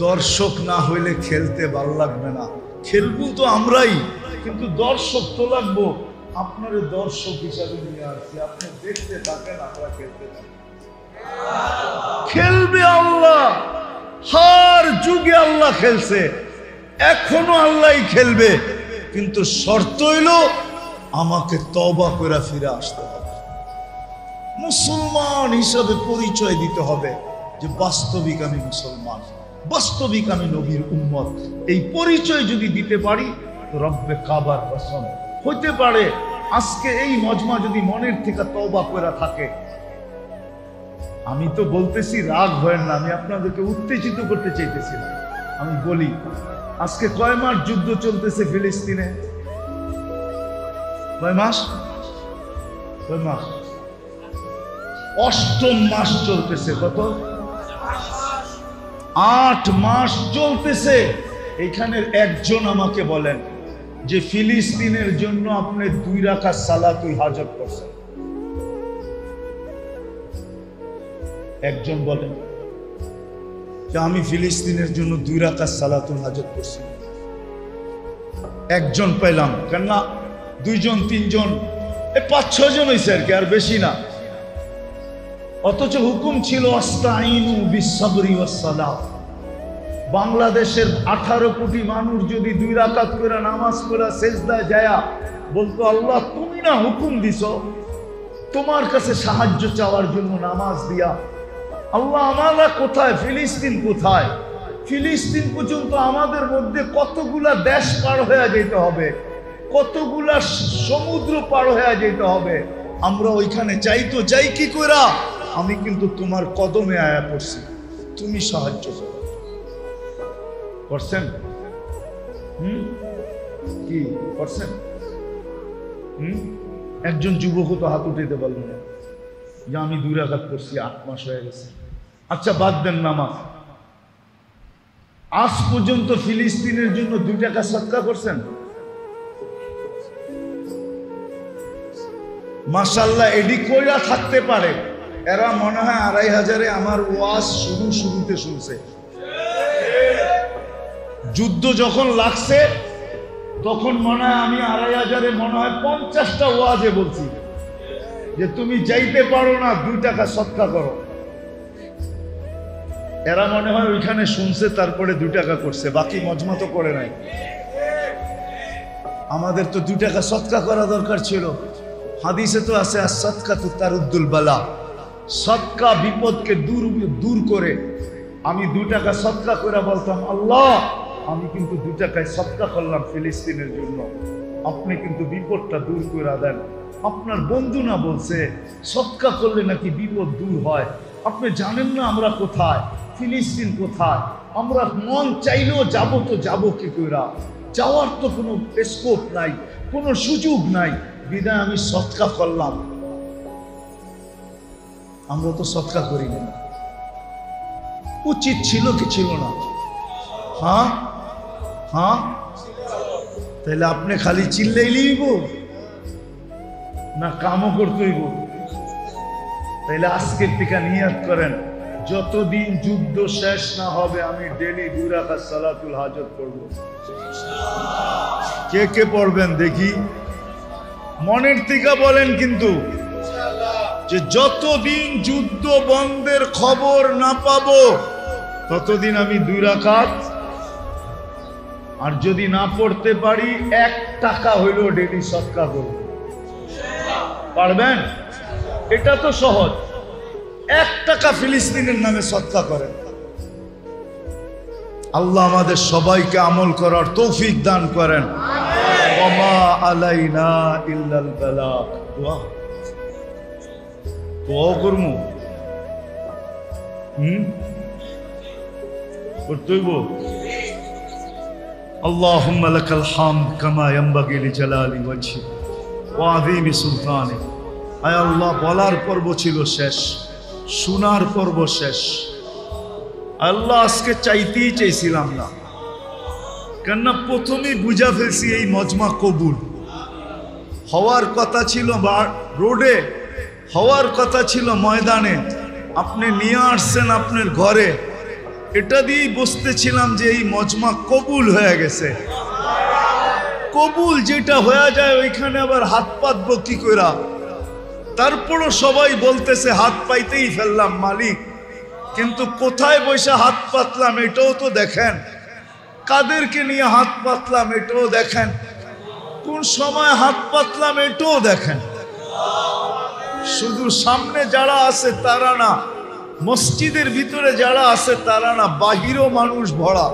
দর্শক না হইলে খেলতে ভালো লাগবে না। খেলবো তো আমরাই, কিন্তু দর্শক তো লাগবো। আপনারে দর্শক হিসাবে নিয়ে আসছি, আপনি দেখতে থাকেন, আমরা খেলতে থাকি। খেলবে আল্লাহ, হার যুগে আল্লাহ খেলছে, এখনো আল্লাহই খেলবে, কিন্তু শর্ত হইল আমাকে তওবা করে ফিরে আসতে হবে। মুসলমান হিসাবে পরিচয় দিতে হবে যে বাস্তবিক আমি মুসলমান, বাস্তবিক আমি নবীর উম্মত। এই পরিচয় যদি দিতে পারি তো রব্বে কাবার কসম, হইতে পারে আজকে এই মজমা যদি মনের থেকে তওবা করে থাকে। আমি তো বলতেছি রাগ হয় না, আমি আপনাদেরকে উত্তেজিত করতে চাইতেছি না। আমি বলি আজকে কয় মাস যুদ্ধ চলতেছে ফিলিস্তিনে? কয় মাস? কয় মাস? 8ম মাস চলতেছে। কত? 8 মাস চলতেছে। এখানের একজন আমাকে বলেন যে ফিলিস্তিনের জন্য আপনি 2 রাকাত সালাতুল হাজত করছেন? একজন বলেন যে আমি ফিলিস্তিনের জন্য 2 রাকাত সালাতুল হাজত করছি? একজন পেলাম, কেন 2 জন 3 জন, 5-6 জন হয়েছে আর কি, আর বেশি না। অথচ হুকুম ছিল আস্তাইনু বিসসবরি ওয়াসসালাত। বাংলাদেশের 18 কোটি মানুষ যদি 2 রাকাত করে নামাজ পড়া সেজদায় যায়া বলতো, আল্লাহ তুমি না হুকুম দিছো, তোমার কাছে সাহায্য চাওয়ার জন্য নামাজ দিয়া। আল্লাহ আমরা কোথায়, ফিলিস্তিন কোথায়? ফিলিস্তিন পর্যন্ত আমাদের মধ্যে কতগুলা দেশ পার হয়ে যেতে হবে, কতগুলা সমুদ্র পার হয়ে যেতে হবে। আমরা ওইখানে যাই তো যাই কি কইরা? আমি কিন্তু তোমার কদমে আয়া পড়ছি, তুমি সাহায্য করছেন। কি করছেন? একজন যুবক তো হাত উঠাইতে পারল না যে আমি 2 রাকাত করছি, 8 মাস হয়ে গেছে। আচ্ছা বাদ দেন নামাজ, আজ পর্যন্ত ফিলিস্তিনের জন্য 2 টাকা সদকা করছেন? মাশাআল্লাহ, এডি কইরা থাকতে পারে। এরা মনে হয় 2500-এ আমার ওয়াজ শুরুতে শুনছে। যুদ্ধ যখন লাগছে তখন মনে হয় আমি 2500-এ মনে হয় 50টা ওয়াজে বলছি যে তুমি যাইতে পারো না, 2 টাকা সদকা করো। এরা মনে হয় ওইখানে শুনছে, তারপরে 2 টাকা করছে, বাকি মজমা তো করে নাই। আমাদের তো 2 টাকা সদকা করা দরকার ছিল। হাদিসে তো আছে as-সাদকাতু তারুদ্দুল বালা, সদকা বিপদকে দূর করে। আমি 2 টাকা সদকা করে বলতাম, আল্লাহ আমি কিন্তু 2 টাকায় সদকা করলাম ফিলিস্তিনের জন্য, আপনি কিন্তু বিপদটা দূর করে দেন। আপনার বন্ধু না বলছে সদকা করলে নাকি বিপদ দূর হয়? আপনি জানেন না আমরা কোথায়, ফিলিস্তিন কোথায়? আমরা মন চাইলেও যাবো তো যাবো কি কইরা? যাওয়ার তো কোনো স্কোপ নাই, কোনো সুযোগ নাই, বিদায় আমি সদকা করলাম। আমরা তো সদকা করি না। উচিত ছিল কি ছিল না? হ্যাঁ হ্যাঁ, তাহলে আপনি খালি চিল্লাইলেইব না কামও করতেইব? তাইলে আজকের থেকে নিয়ত করেন, যতদিন যুদ্ধ শেষ না হবে আমি ডেলি 2 রাকাত সালাতুল হাজত পড়ব। কে কে পড়বেন দেখি? মনের থেকে বলেন কিন্তু, যে যতদিন যুদ্ধ বন্ধের খবর না পাবো ততদিন আমি 2 রাকাত, আর যদি না পড়তে পারি 1 টাকা হইলেও ডেলি সদকা করব। পারবেন? এটা তো সহজ। 1 টাকা ফিলিস্তিনের নামে সদকা করেন। আল্লাহ আমাদের সবাইকে আমল করার তৌফিক দান করেন। ওমা আলাইনা ইল্লাল বালাগ। দোয়া করমু, করতেইব। আল্লাহুম্মা লাকাল হামদ কামা ইয়ানবাগি লিজালালি ওয়াজহি ওয়া আযীমি সুলতানিক। আয় আল্লাহ, বলার পর্ব ছিল শেষ, শোনার পর্ব শেষ। আল্লাহ আজকে চাইতেই চাইছিলাম না, কেননা প্রথমেই বুঝা ফেলছি এই মজমা কবুল হওয়ার কথা ছিল রোডে, হওয়ার কথা ছিল ময়দানে, আপনি নিয়ে আসছেন আপনার ঘরে। এটা দিয়েই বসতেছিলাম যে এই মজমা কবুল হয়ে গেছে। কবুল যেটা হয়ে যায় ওইখানে আবার হাত পাতবো কি কইরা? তারপরও সবাই বলতেছে হাত পাইতেই ফেললাম মালিক, কিন্তু কোথায় বসে হাত পাতলাম এটাও তো দেখেন, কাদেরকে নিয়ে হাত পাতলাম এটাও দেখেন, কোন সময় হাত পাতলাম এটাও দেখেন। শুধু সামনে যারা আছে তারা না, মসজিদের ভিতরে যারা আছে তারা না, বাহিরও মানুষ ভরা।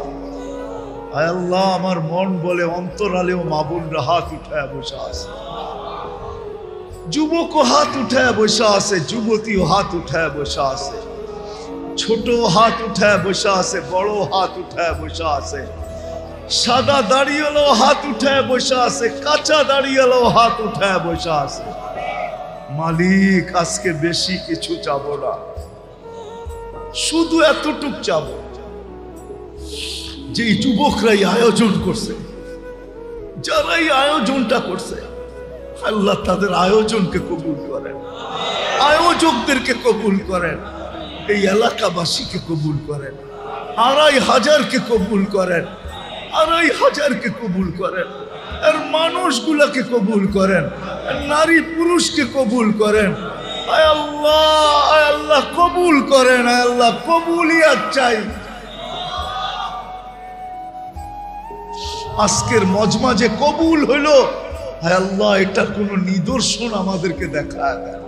আয় আল্লাহ, আমার মন বলে অন্তরালেও মাবুনরা হাত উঠায় বসে আছে, যুবকও হাত উঠায় বসে আছে, যুবতীও হাত উঠায় বসে আছে, ছোট হাত উঠায় বসে আছে, বড় হাত উঠায় বসে আছে, সাদা দাড়িওয়ালাও হাত উঠায় বসে আছে, কাঁচা দাড়িওয়ালাও হাত উঠায় বসে আছে। মালিক আজকে বেশি কিছু চাবো না, শুধু এতটুক চাবো যে যুবকরাই আয়োজন করছে, যারাই আয়োজনটা করছে, আল্লাহ তাদের আয়োজনকে কবুল করেন, আয়োজকদেরকে কবুল করেন, এই এলাকাবাসীকে কবুল করেন, 2500কে কবুল করেন, 2500কে কবুল করেন, আর মানুষগুলাকে কবুল করেন, নারী পুরুষকে কবুল করেন। আয় আল্লাহ কবুল করেন, আয় আল্লাহ কবুলিয়াত চাই। আজকের মজমা যে কবুল হইল, আয় আল্লাহ এটা কোন নিদর্শন আমাদেরকে দেখায় দেন।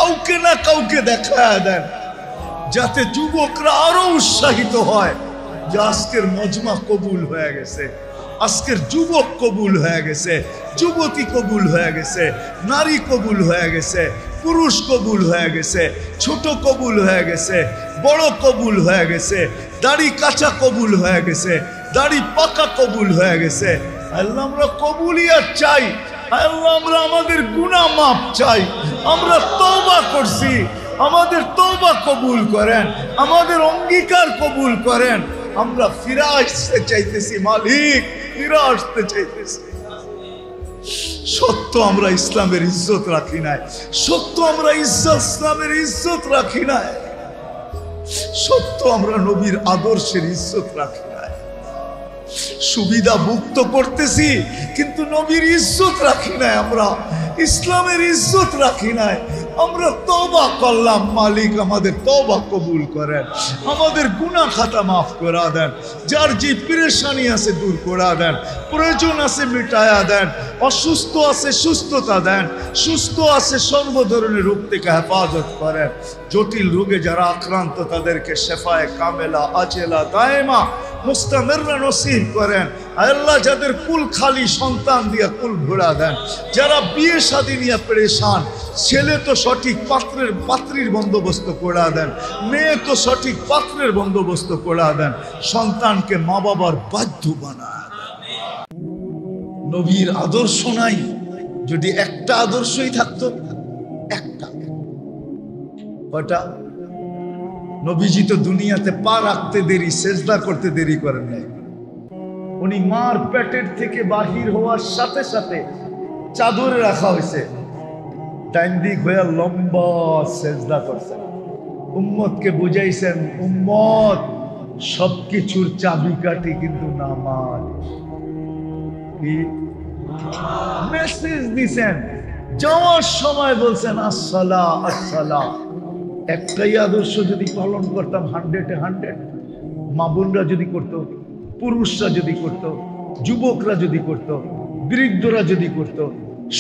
কাউকে না কাউকে দেখায় দেন, যাতে যুবকরা আরো উৎসাহিত হয় যে আজকের মজমা কবুল হয়ে গেছে, আজকের যুবক কবুল হয়ে গেছে, যুবতী কবুল হয়ে গেছে, নারী কবুল হয়ে গেছে, পুরুষ কবুল হয়ে গেছে, ছোট কবুল হয়ে গেছে, বড় কবুল হয়ে গেছে, দাড়ি কাঁচা কবুল হয়ে গেছে, দাড়ি পাকা কবুল হয়ে গেছে। আল্লাহ আমরা কবুলিয়াত চাই, আল্লাহ আমরা আমাদের গুনাহ মাফ চাই, আমরা তওবা করছি, আমাদের তওবা কবুল করেন, আমাদের অঙ্গীকার কবুল করেন। আমরা ফিরে আসতে চাইতেছি মালিক, ফিরে আসতে চাইতেছি। সত্য আমরা ইসলামের ইজ্জত রাখি নাই, সত্য আমরা ইসলামের ইজ্জত রাখি নাই, সত্য আমরা নবীর আদর্শের ইজ্জত রাখি নাই। সুবিধা মুক্ত করতেছি কিন্তু নবীর ইজ্জত রাখি নাই, আমরা ইসলামের ইজ্জত রাখি নাই। আমরা তওবা করলাম, মালিক আমাদের তওবা কবুল করেন, আমাদের গুনাহ খাতা মাফ করে দেন, যার যে পেরেশানি আছে দূর করে দেন, প্রয়োজন আছে মিটায়া দেন, অসুস্থ আছে সুস্থতা দেন, সুস্থ আছে সর্ব ধরনের রোগ থেকে হেফাজত করেন। জটিল রোগে যারা আক্রান্ত তাদেরকে শেফায়ে কামেলা আজেলা দায়েমা মুস্তামিররা নসিব করেন। আল্লাহ যাদের কুল খালি সন্তান দিয়ে কুল ঘোরা দেন, যারা বিয়ে শাদী নিয়ে পেরেশান, ছেলে তো সঠিক পাত্রীর বন্দোবস্ত করে দেন, মেয়ে তো সঠিক পাত্রের বন্দোবস্ত করে দেন, সন্তানকে মা বাবার বাধ্য বানায় দেন। নবীর আদর্শ নাই, যদি একটা আদর্শই থাকতো, একটা কয়টা? নবীজি তো দুনিয়াতে পা রাখতে দেরি, সেজদা করতে দেরি করেন নাই। উনি মার পেটের থেকে বাহির হওয়ার সাথে সাথে চাদরে রাখা হয়েছে, ডাইন দিক হয়ে লম্বা সেজদা করছেন। উম্মতকে বুঝাইছেন, উম্মত সবকিছুর চাবিকাঠি কিন্তু নামাজ। কি মেসেজ দিছেন? যাওয়ার সময় বলছেন আসসালা আসসালা। একটাই আদর্শ যদি পালন করতাম 100-এ 100, মা বোনরা যদি করত, পুরুষরা যদি করত, যুবকরা যদি করত, বৃদ্ধরা যদি করত,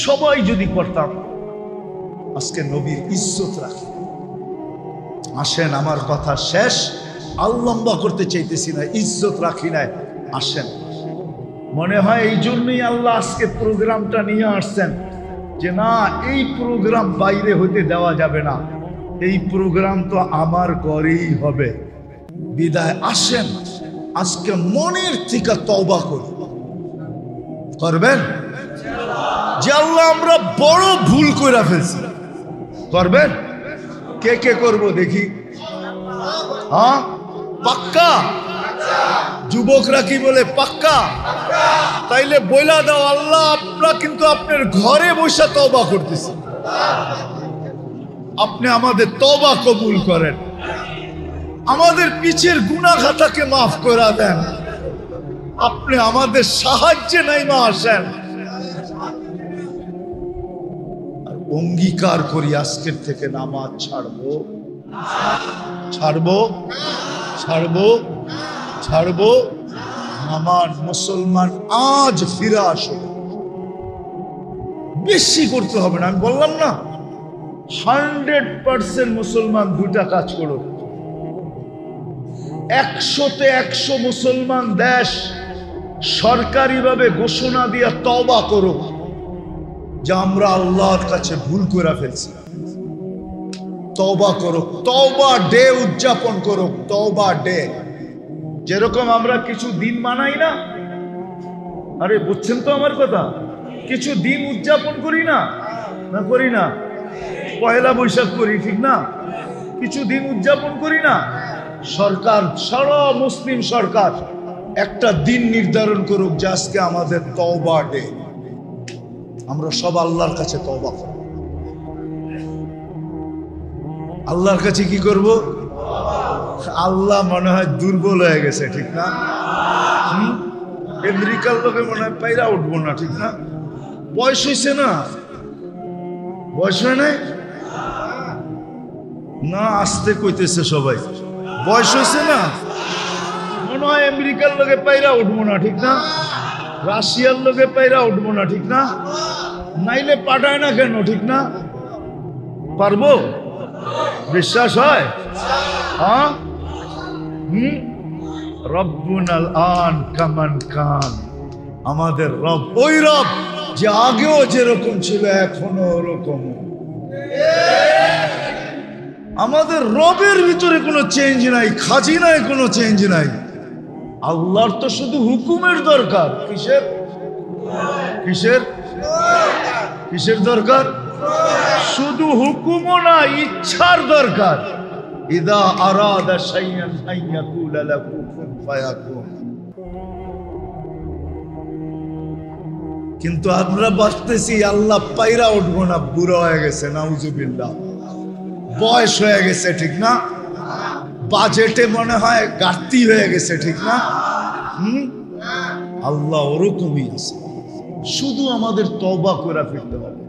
সবাই যদি করতাম, আজকে নবীর ইজ্জত রাখি। আসেন, আমার কথা শেষ, আর লম্বা করতে চাইতেছি না, ইজ্জত রাখি নাই। আসেন, মনে হয় এই জন্যই আল্লাহ আজকে প্রোগ্রামটা নিয়ে আসছেন, যে না এই প্রোগ্রাম বাইরে হইতে দেওয়া যাবে না, এই প্রোগ্রাম তো আমার ঘরেই হবে। বিদায় আসেন, আজকে মনের থেকে তওবা করি। করবেন? যে আল্লাহ আমরা বড় ভুল করে ফেলছি। করবেন? কে কে করব দেখি? হ্যাঁ, পাক্কা? যুবকরা কি বলে? পাক্কা? তাইলে বইলা দাও, আল্লাহ আমরা কিন্তু আপনার ঘরে বসে তওবা করতেছি, আপনি আমাদের তওবা কবুল করেন, আমাদের পিছের গুনাহ খাতাকে মাফ করে দেন, আপনি আমাদের সাহায্যে নাইমা আসেন। অঙ্গীকার করি আজকের থেকে নামাজ ছাড়বো, ছাড়বো, ছাড়বো, ছাড়বো। আমার মুসলমান আজ ফিরে আসো, বেশি করতে হবে না। আমি বললাম না 100% মুসলমান দুটা কাজ করো। 100-তে 100 মুসলমান দেশ সরকারিভাবে ঘোষণা দিয়ে তওবা করো যে আমরা আল্লাহর কাছে ভুল করে ফেলছি। তওবা করো, তওবা ডে উদযাপন করো, তওবা ডে। যেরকম আমরা কিছু দিন মানাই না, আরে বুঝছেন তো আমার কথা, কিছু দিন উদযাপন করি না, না করি না? পয়লা বৈশাখ করি, ঠিক না? কিছু দিন উদযাপন করি না? সরকার, সারা মুসলিম সরকার একটা দিন নির্ধারণ করুক যে আজকে আমাদের তওবা ডে, আমরা সব আল্লাহর কাছে তওবা করব। আল্লাহর কাছে কি করব? আল্লাহ মনে হয় দুর্বল হয়ে গেছে, ঠিক না? আমেরিকার লোকে মনে হয় পাইরা উঠবো না, ঠিক না? বয়স হয়েছে না? বয়স হয় নাই না? আসতে কইতেছে সবাই, বয়স হয়েছে না? মনে হয় আমেরিকার লোকে পাইরা উঠবো না, ঠিক না? রাশিয়ার লোকে পাইরা উঠবো না, ঠিক না? নাইলে পাঠায় না কেন, ঠিক না? পারবো? বিশ্বাস হয়? হ্যাঁ। রব্বুনাল আন কামান কান, আমাদের রব ওই রব যে আগেও যেরকম ছিল এখনো ওরকম। আমাদের রবের ভিতরে কোনো চেঞ্জ নাই, খাজিনায় কোনো চেঞ্জ নাই। আল্লাহর তো শুধু হুকুমের দরকার। কিসের কিসের কিসের দরকার? শুধু হুকুমও না, ইচ্ছার দরকার। ইদা আরাদা শাইআন আন ইয়াকুলা লাহু কুন ফায়াকুন। কিন্তু আমরা ভাবতেছি আল্লাহ পাইরা উঠবো না, বুড়ো হয়ে গেছে, নাউজুবিল্লাহ, বয়স হয়ে গেছে, ঠিক না? বাজেটে মনে হয় ঘাটতি হয়ে গেছে, ঠিক না? আল্লাহ ওরকমই আছে, শুধু আমাদের তওবা করে ফিরতে হবে।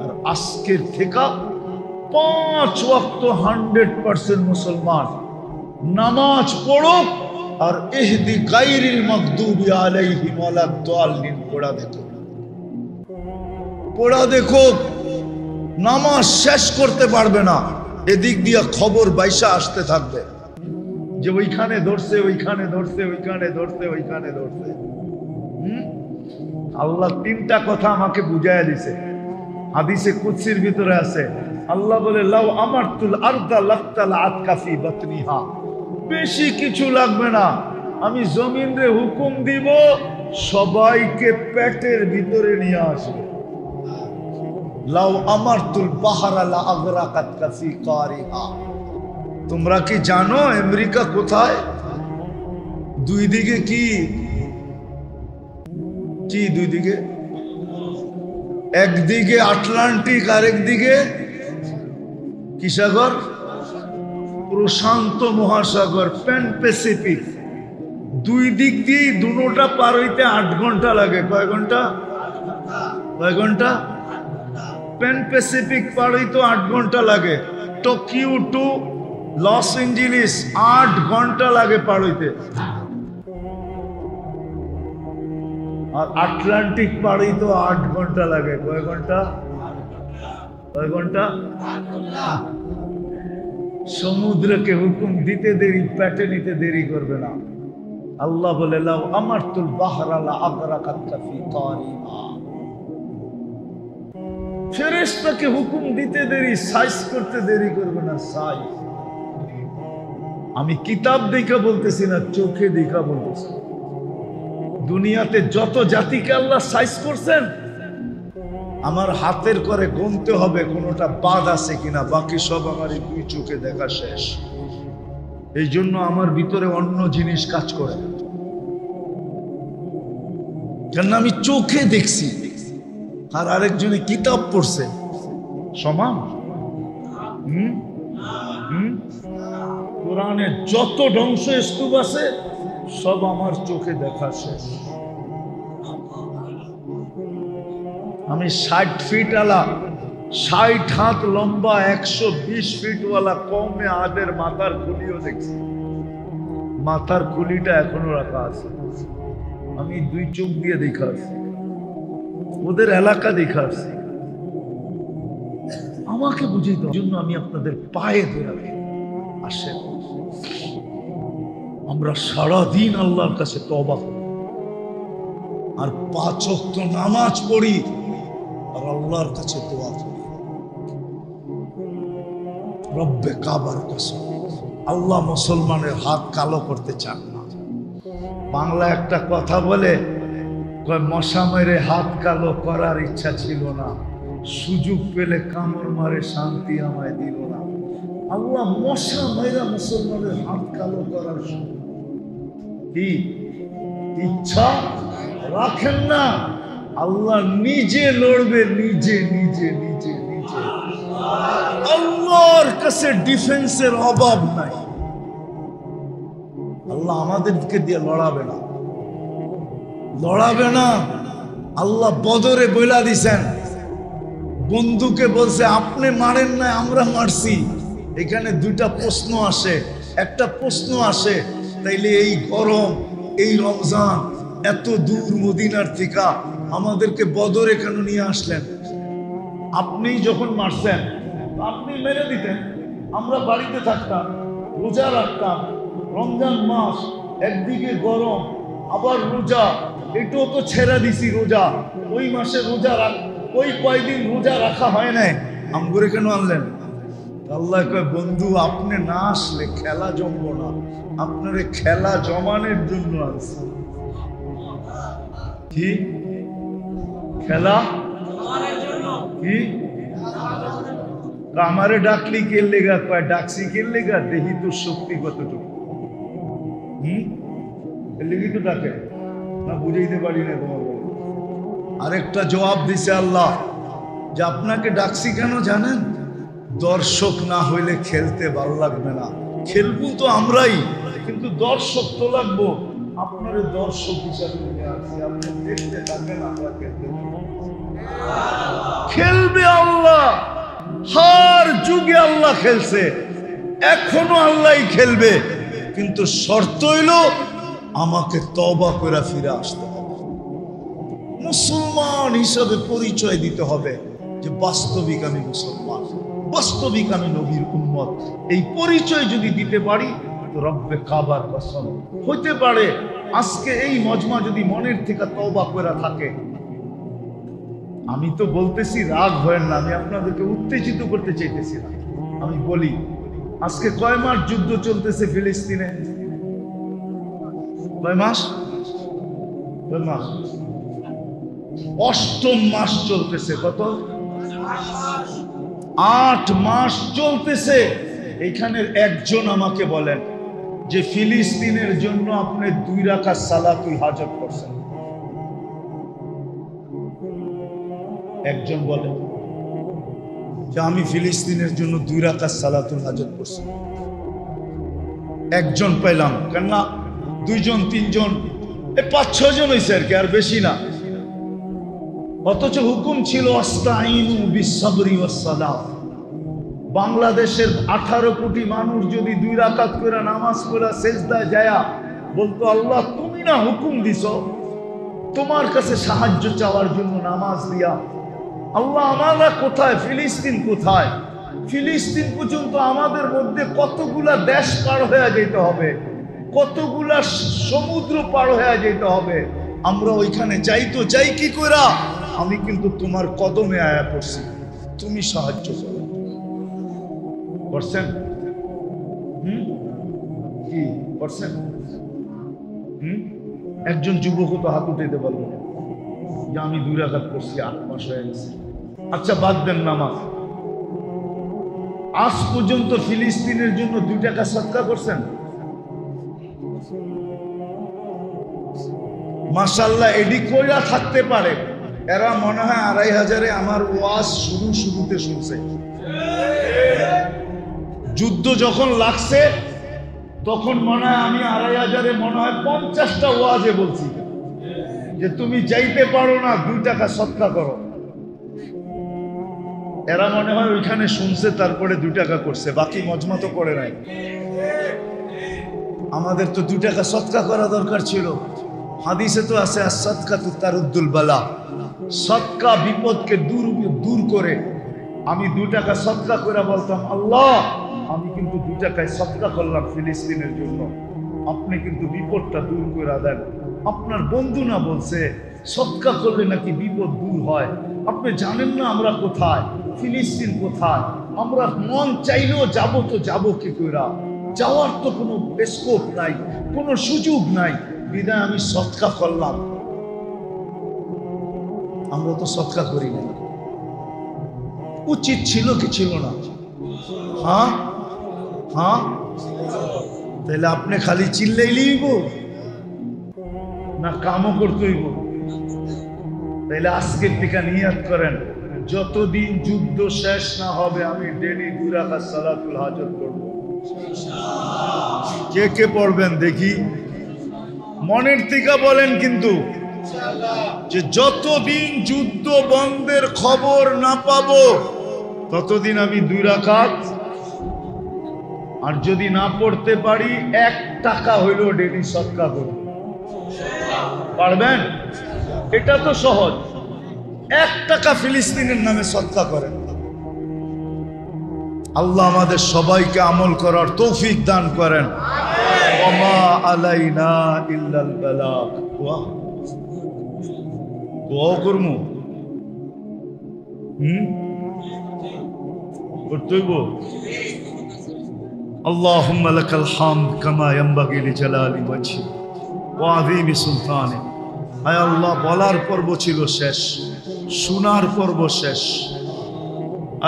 আর আজকের থেকে 5 ওয়াক্ত 100% মুসলমান নামাজ পড়ো, আর ইহদি গায়রিল মাগদুবি আলাইহিম ওয়ালাদ-দাল্লিন পড়া দেখো। নামাজ শেষ করতে পারবে না, এদিক দিয়ে খবর বাইসা আসতে থাকবে যে ওইখানে ধরছে, ওইখানে ধরছে, ওইখানে ধরছে, ওইখানে ধরছে। আল্লাহ 3টা কথা আমাকে বুঝাইয়া দিছে, হাদিসে কুদসির ভিতরে আছে। আল্লাহ বলে, লাউ আমারতুল আরদা লাফতালাআত কাফি বাতনিহা, বেশি কিছু লাগবে না, আমি জমিনে হুকুম দিব সবাইকে পেটের ভিতরে নিয়ে আসবে। লাউ আমারতুল বাহরা লা আগরাকাত কাফি কারিহা। তোমরা কি জানো আমেরিকা কোথায়? দুই দিকে কি কি দুই দিকে? একদিকে আটলান্টিক, আরেকদিকে কি সাগর? প্রশান্ত মহাসাগর, প্যান প্যাসিফিক। দুই দিক দিয়ে দুটোটা পার হইতে 8 ঘন্টা লাগে। কয় ঘন্টা? কয় ঘন্টা? প্যান প্যাসিফিক পার হইতে 8 ঘন্টা লাগে। টোকিও টু লস এঞ্জেলিস 8 ঘন্টা লাগে পার হইতে। আর আটলান্টিক পার হইতে 8 ঘন্টা লাগে। কয় ঘন্টা? কয় ঘন্টা? সমুদ্রকে হুকুম দিতে দেরি, পেটে নিতে দেরি করবে না। আল্লাহ বলে, লাউ আমারতুল বাহরা লা আগরাকাত কাফি কারিহা। ফেরেশতাকে হুকুম দিতে দেরি, সাইজ করতে দেরি করবে না। সাইজ আমি কিতাব দেখা বলতেছি না, চোখে দেখা বলতেছি। দুনিয়াতে যত জাতিকে আল্লাহ সাইজ করছেন, আমার হাতের করে গুনতে হবে কোনটা বাদ আছে কিনা, বাকি সব আমার এই 2 চোখে দেখা শেষ। এই জন্য আমার ভিতরে অন্য জিনিস কাজ করে, কেন আমি চোখে দেখছি আর আরেকজনে কিতাব পড়ছে। সমান? কোরআনে যত ধ্বংস স্তূপ আছে সব আমার চোখে দেখা শেষ। আমি 60 ফিট আলা, 60 হাত লম্বা, 120 ফিট ওয়ালা কওমে আদের মাথার খুলিও দেখছি। মাথার খুলিটা এখনো রাখা আছে, আমি 2 চোখ দিয়ে দেখা আসছি, ওদের এলাকা দেখা আসছি। আমাকে বুঝিয়ে দেওয়ার জন্য আমি আপনাদের পায়ে ধরে আসেন, আমরা সারাদিন আল্লাহর কাছে তওবা করি আর 5 ওয়াক্ত নামাজ পড়ি আর আল্লাহর কাছে দোয়া করি। রব্বে কাবার কসম, আল্লাহ মুসলমানের হাত কালো করতে চান না। বাংলা একটা কথা বলে, মশা মেরে হাত কালো করার ইচ্ছা ছিল না, সুযোগ পেলে কামড় মারে শান্তি আমায় দিল না। আল্লাহ মশা মেরা মুসলমানের হাত কালো করার কি ইচ্ছা রাখেন না। আল্লাহ নিজে লড়বে, নিজে নিজে নিজে নিজে। আল্লাহর কাছে ডিফেন্সের অভাব নাই। আল্লাহ আমাদেরকে দিয়ে লড়াবে না, লড়াবে না। আল্লাহ বদরে বইলা দিছেন, বন্ধুকে বলছে আপনি মারেন না, আমরা মারছি। এখানে 2টা প্রশ্ন আসে। একটা প্রশ্ন আসে, তাইলে এই গরম, এই রমজান, এত দূর মদিনার থেকে আমাদেরকে বদরে কেন নিয়ে আসলেন? আপনি যখন মারছেন আপনি মেরে দিতেন, আমরা বাড়িতে থাকতাম, রোজা রাখতাম। রমজান মাস, একদিকে গরম আবার রোজা, এটাও তো ছেড়ে দিছি রোজা। ওই মাসে রোজা ওই কয়দিন রোজা রাখা হয় নাই, আমগুরে কেন আনলেন? আল্লাহ কয়, বন্ধু আপনি না আসলে খেলা জমবো না, আপনার খেলা জমানোর জন্য আছে। কি খেলা? কি আমারে ডাকলি কে লেগা? কয় ডাকছি কে লেগা, দেখি তোর শক্তি কতটুকু। লেগে তো ডাকে না, বুঝাইতে পারি না তোমার। আরেকটা জবাব দিছে আল্লাহ যে আপনাকে ডাকছি কেন জানেন? দর্শক না হইলে খেলতে ভালো লাগবে না। খেলবো তো আমরাই, কিন্তু দর্শক তো লাগবো। আপনার দর্শক হিসাবে আপনি দেখতে থাকেন, আমরা খেলতে খেলবে আল্লাহ। হার যুগে আল্লাহ খেলছে, এখনো আল্লাহ খেলবে, কিন্তু শর্ত হইল আমাকে তওবা করে ফিরে আসতে হবে। মুসলমান হিসাবে পরিচয় দিতে হবে যে বাস্তবিক আমি মুসলমান, বাস্তবিক আমি নবীর উম্মত। এই পরিচয় যদি দিতে পারি তো রব্বে কাবার কসম হইতে পারে আজকে এই মজমা যদি মনের থেকে তওবা করে থাকে। আমি তো বলতেছি রাগ হয় না, আমি আপনাদেরকে উত্তেজিত করতে চাইতেছি না। আমি বলি আজকে কয় মাস যুদ্ধ চলতেছে ফিলিস্তিনে? কয় মাস? কয় মাস? 8ম মাস চলতেছে। কত? 8 মাস চলতেছে। এখানে একজন আমাকে বলেন যে ফিলিস্তিনের জন্য আপনি 2 রাকাত সালাতুল হাজত করছেন? একজন বলেন যে আমি ফিলিস্তিনের জন্য 2 রাকাত সালাতুল হাজত করছি? একজন পাইলাম, কেননা 2 জন 3 জন 5-6 জন হয়েছে আর কি, আর বেশি না। অথচ হুকুম ছিল আস্তাইনু বিসসবরি ওয়াসসালাহ। বাংলাদেশের 18 কোটি মানুষ যদি 2 রাকাত করে নামাজ পড়া সেজদায় যায়া বলতো আল্লাহ তুমি না হুকুম দিছো তোমার কাছে সাহায্য চাওয়ার জন্য নামাজ দিয়া, আল্লাহ আমরা কোথায়? ফিলিস্তিন কোথায়? ফিলিস্তিন পর্যন্ত আমাদের মধ্যে কতগুলা দেশ পার হয়ে যেতে হবে, কতগুলা সমুদ্র পার হয়ে যেতে হবে। আমরা ওইখানে যাই তো যাই কি কইরা? আমি কিন্তু তোমার কদমে আয়া পড়ছি, তুমি সাহায্য করো। করছেন? কি করছেন? একজন যুবক তো হাত উঠাইতে পারবো না যে আমি 2 রাকাত করছি, 8 মাস হয়ে গেছে। আচ্ছা বাদ দেন নামাজ, আজ পর্যন্ত ফিলিস্তিনের জন্য 2 টাকা সদকা করছেন? মাশাআল্লাহ, এডি কইরা থাকতে পারে এরা মনে হয় 2500-এ আমার ওয়াজ শুরুতে শুনছে। যুদ্ধ যখন লাগছে তখন মনে হয় আমি 2500-এ মনে হয় 50টা ওয়াজে বলছি যে তুমি যাইতে পারো না, 2 টাকা সদকা করো। এরা মনে হয় ওইখানে শুনছে, তারপরে 2 টাকা করছে, বাকি মজমা তো করে নাই। আমাদের তো 2 টাকা সদকা করা দরকার ছিল। হাদিসে তো আছে as-সাদকাতু তারুদ্দুল বালা, সদকা বিপদকে দূর করে। আমি 2 টাকা সদকা করে বলতাম আল্লাহ আমি কিন্তু 2 টাকায় সদকা করলাম ফিলিস্তিনের জন্য, আপনি কিন্তু বিপদটা দূর করে দেন। আপনার বন্ধু না বলছে সদকা করলে নাকি বিপদ দূর হয়? আপনি জানেন না আমরা কোথায়, ফিলিস্তিন কোথায়? আমরা মন চাইলেও যাবো তো যাবো কি কইরা? যাওয়ার তো কোনো স্কোপ নাই, কোনো সুযোগ নাই, বিধায় আমি সদকা করলাম। আমরা তো সদকা করি না। উচিত ছিল কি ছিল না? হ্যাঁ হ্যাঁ, তাহলে আপনি খালি চিল্লাইলেই না কামও করতে হইব? তাহলে আজকের থেকে নিয়াত করেন যতদিন যুদ্ধ শেষ না হবে আমি ডেলি 2 রাকাত সালাতুল হাজত করব। কে কে পড়বেন দেখি? মনের থেকে বলেন কিন্তু যে যতদিন যুদ্ধ বন্ধের খবর না পাবো ততদিন আমি 2 রাকাত, আর যদি না পড়তে পারি 1 টাকা হইলেও ডেলি সদকা করব। পারবেন? এটা তো সহজ। 1 টাকা ফিলিস্তিনের নামে সদকা করেন। আল্লাহ আমাদের সবাইকে আমল করার তৌফিক দান করেন। ওমা আলাইনা ইল্লাল বালাগ। দোয়া করমু করতেইব। আল্লাহুম্মা লাকাল হামদ কামা ইয়ানবাগি লিজালালি ওয়াজহি ওয়া আযীমি সুলতানি। আয় আল্লাহ, বলার পর্ব ছিল শেষ, শোনার পর্ব শেষ।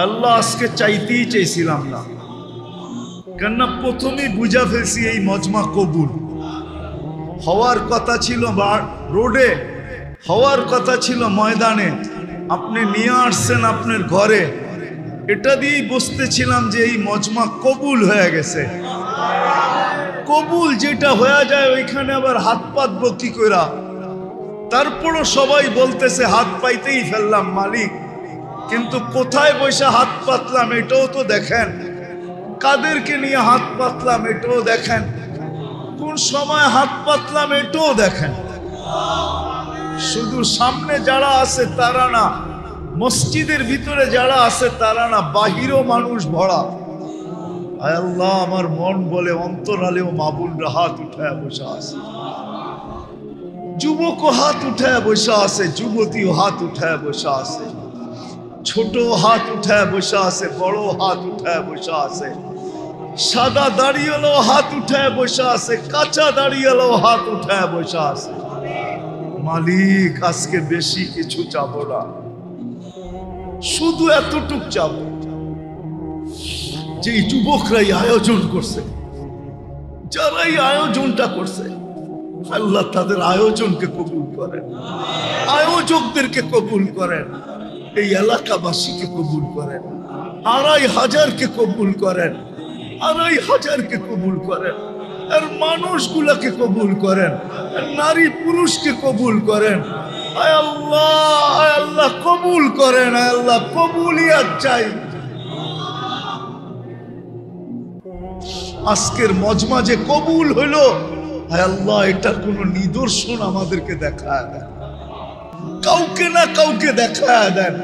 আল্লাহ আজকে চাইতেই চাইছিলাম না, কেননা প্রথমেই বুঝা ফেলছি এই মজমা কবুল হওয়ার কথা ছিল রোডে, হওয়ার কথা ছিল ময়দানে, আপনি নিয়ে আসছেন আপনার ঘরে। এটা দিয়েই বুঝতেছিলাম যে এই মজমা কবুল হয়ে গেছে। কবুল যেটা হয়ে যায় ওইখানে আবার হাত পাতবো কি কইরা? তারপরও সবাই বলতেছে হাত পাইতেই ফেললাম মালিক, কিন্তু কোথায় বসে হাত পাতলাম এটাও তো দেখেন, কাদেরকে নিয়ে হাত পাতলাম এটাও দেখেন, কোন সময় হাত পাতলাম এটাও দেখেন। শুধু সামনে যারা আছে তারা না, মসজিদের ভিতরে যারা আছে তারা না, বাহিরেও মানুষ ভরা। আয় আল্লাহ, আমার মন বলে অন্তরালেও মাবুনরা হাত উঠায় বসে আছে, যুবকও হাত উঠায় বসে আছে, যুবতীও হাত উঠায় বসে আছে, ছোট হাত উঠায় বসে আছে, বড় হাত উঠায় বসে আছে, সাদা দাড়িওয়ালাও হাত উঠায় বসে আছে, কাঁচা দাড়িওয়ালাও হাত উঠায় বসে আছে। মালিক, আজকে বেশি কিছু চাবো না, শুধু এতটুক চাবো যে যুবকরাই আয়োজন করছে, যারা এই আয়োজনটা করছে, আল্লাহ তাদের আয়োজনকে কবুল করেন, আয়োজকদেরকে কবুল করেন, এই এলাকাবাসীকে কবুল করেন, 2500কে কবুল করেন, 2500কে কবুল করেন, আর মানুষগুলাকে কবুল করেন, নারী পুরুষকে কবুল করেন। আয় আল্লাহ কবুল করেন, আয় আল্লাহ কবুলিয়াত চাই। আজকের মজমা যে কবুল হইল, আয় আল্লাহ এটার কোন নিদর্শন আমাদেরকে দেখায় দেন, কাউকে না কাউকে দেখায় দেন,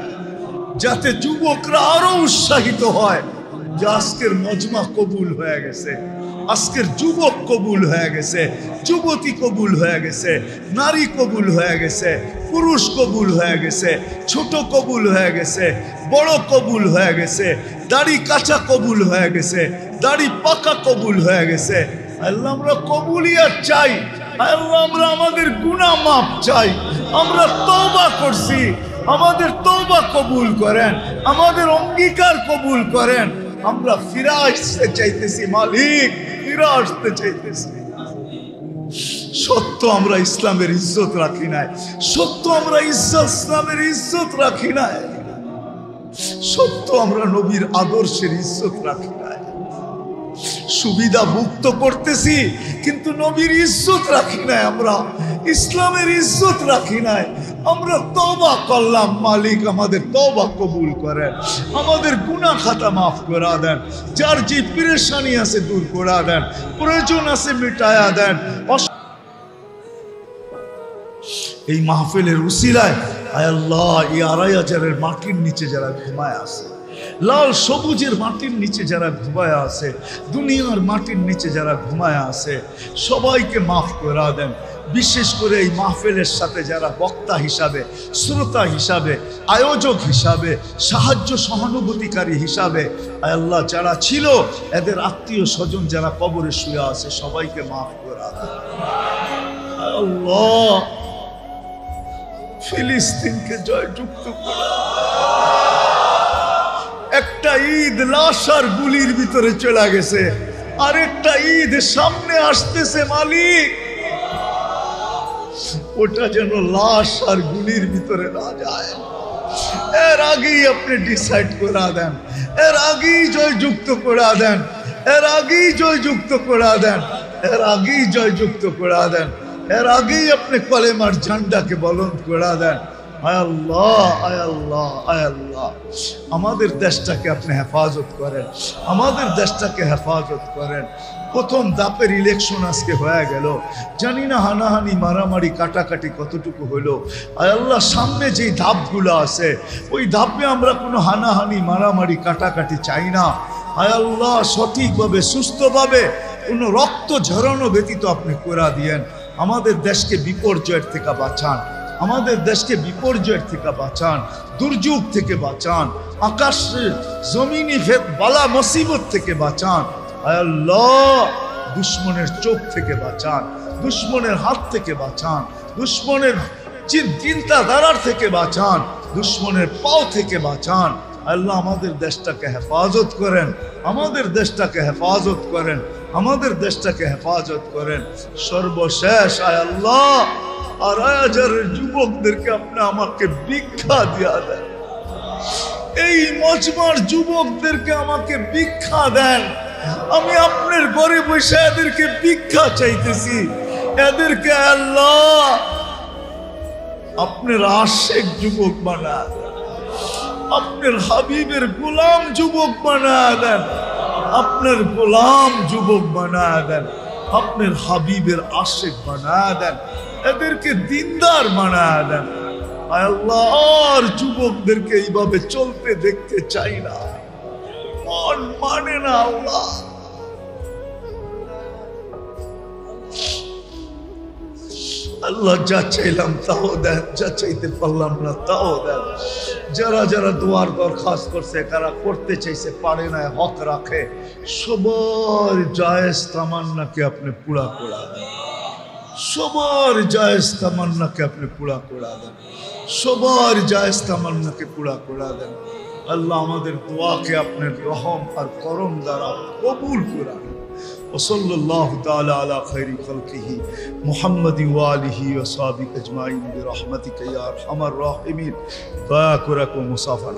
যাতে যুবকরা আরো উৎসাহিত হয় যে আজকের মজমা কবুল হয়ে গেছে, আজকের যুবক কবুল হয়ে গেছে, যুবতী কবুল হয়ে গেছে, নারী কবুল হয়ে গেছে, পুরুষ কবুল হয়ে গেছে, ছোট কবুল হয়ে গেছে, বড় কবুল হয়ে গেছে, দাড়ি কাঁচা কবুল হয়ে গেছে, দাড়ি পাকা কবুল হয়ে গেছে। আল্লাহ আমরা কবুলিয়াত চাই, আল্লাহ আমরা আমাদের গুনাহ মাফ চাই, আমরা তওবা করছি, আমাদের তওবা কবুল করেন, আমাদের অঙ্গীকার কবুল করেন। আমরা ফিরে আসতে চাইতেছি মালিক, ফিরে আসতে চাইতেছি। সত্য আমরা ইসলামের ইজ্জত রাখি নাই, সত্য আমরা ইসলামের ইজ্জত রাখি নাই, সত্য আমরা নবীর আদর্শের ইজ্জত রাখি নাই। সুবিধা মুক্ত করতেছি কিন্তু নবীর ইজ্জত রাখি নাই, আমরা ইসলামের ইজ্জত রাখি নাই। আমরা তওবা করলাম, মালিক আমাদের তওবা কবুল করেন, আমাদের গুনাহ খাতা মাফ করা দেন, যার যে পেরেশানি আছে দূর করা দেন, প্রয়োজন আছে মিটায়া দেন। এই মাহফিলের উসিলায় আয় আল্লাহ এই 2500-এর মাটির নিচে যারা ঘুমায় আছে, লাল সবুজের মাটির নিচে যারা ঘুমায় আছে, দুনিয়ার মাটির নিচে যারা ঘুমায় আছে, সবাইকে মাফ করে দেন। বিশেষ করে এই মাহফিলের সাথে যারা বক্তা হিসাবে, শ্রোতা হিসাবে, আয়োজক হিসাবে, সাহায্য সহানুভূতিকারী হিসাবে আয় আল্লাহ যারা ছিল, এদের আত্মীয় স্বজন যারা কবরে শুয়ে আছে, সবাইকে মাফ করে দেন। আল্লাহ ফিলিস্তিনকে জয়যুক্ত করে। একটা ঈদ লাশ আর গুলির ভিতরে চলে গেছে, আরেকটা ঈদ সামনে আসতেছে মালিক, ওটা যেন লাশ আর গুলির ভিতরে না যায়। এর আগেই আপনি ডিসাইড করে দেন, এর আগেই জয়যুক্ত করে দেন, এর আগেই জয়যুক্ত করে দেন, এর আগেই জয়যুক্ত করে দেন, এর আগেই আপনি কলেমার ঝান্ডাকে বলন্দ করে দেন। আয় আল্লাহ, আয় আল্লাহ, আয় আল্লাহ আমাদের দেশটাকে আপনি হেফাজত করেন, আমাদের দেশটাকে হেফাজত করেন। প্রথম ধাপের ইলেকশন আজকে হয়ে গেল, জানি না হানাহানি মারামারি কাটাকাটি কতটুকু হলো। আয় আল্লাহ, সামনে যে ধাপগুলো আছে ওই ধাপে আমরা কোনো হানাহানি মারামারি কাটাকাটি চাই না। আয় আল্লাহ, সঠিকভাবে সুস্থভাবে কোনো রক্ত ঝরানো ব্যতীত আপনি করে দিয়েন। আমাদের দেশকে বিপর্যয়ের থেকে বাঁচান, আমাদের দেশকে বিপর্যয়ের থেকে বাঁচান, দুর্যোগ থেকে বাঁচান, আকাশের জমিনি বালা মুসিবত থেকে বাঁচান। আয় আল্লাহ, দুশ্মনের চোখ থেকে বাঁচান, দুশ্মনের হাত থেকে বাঁচান, দুশ্মনের চিন্তাধারার থেকে বাঁচান, দুশ্মনের পাও থেকে বাঁচান। আল্লাহ, আমাদের দেশটাকে হেফাজত করেন, আমাদের দেশটাকে হেফাজত করেন, আমাদের দেশটাকে হেফাজত করেন। সর্বশেষ আয় আল্লাহ, 2,500 যুবকদেরকে আপনি আমাকে ভিক্ষা দিয়া দেন, এই মজমার যুবকদেরকে আমাকে ভিক্ষা দেন। আমি আপনার ঘরে বসে এদেরকে ভিক্ষা চাইতেছি, এদেরকে আল্লাহ আপনার আশেক যুবক বানা দেন, আপনার হাবিবের গোলাম যুবক বানা দেন, আপনার গোলাম যুবক বানা দেন, আপনার হাবিবের আশেক বানা দেন, এদেরকে দিনদার বানা দেন। আল্লাহ, আর যুবকদেরকে এইভাবে চলতে দেখতে চাই না, মন মানে না। আল্লাহ, আল্লাহ যা চাইলাম তাও দেন, যা চাইতে পারলাম না তাও দেন। যারা যারা দোয়ার দরখাস্ত করছে, কারা করতে চাইছে পারে না, হক রাখে, সবার জায়েজ তামান্নাকে আপনি পুরা করে দেন, সবার জায়েজ তামান্নাকে আপনি পুরা করে দেন, সবার জায়েজ তামান্নাকে পুরা করে দেন। আল্লাহ, আমাদের দোয়াকে আপনার রহম আর করম দ্বারা কবুল করে নেন। وصلى الله تعالى على خير خلقه محمد وآله وصحبه أجمعين برحمتك يا أرحم الراحمين. دعا کرکو مسافر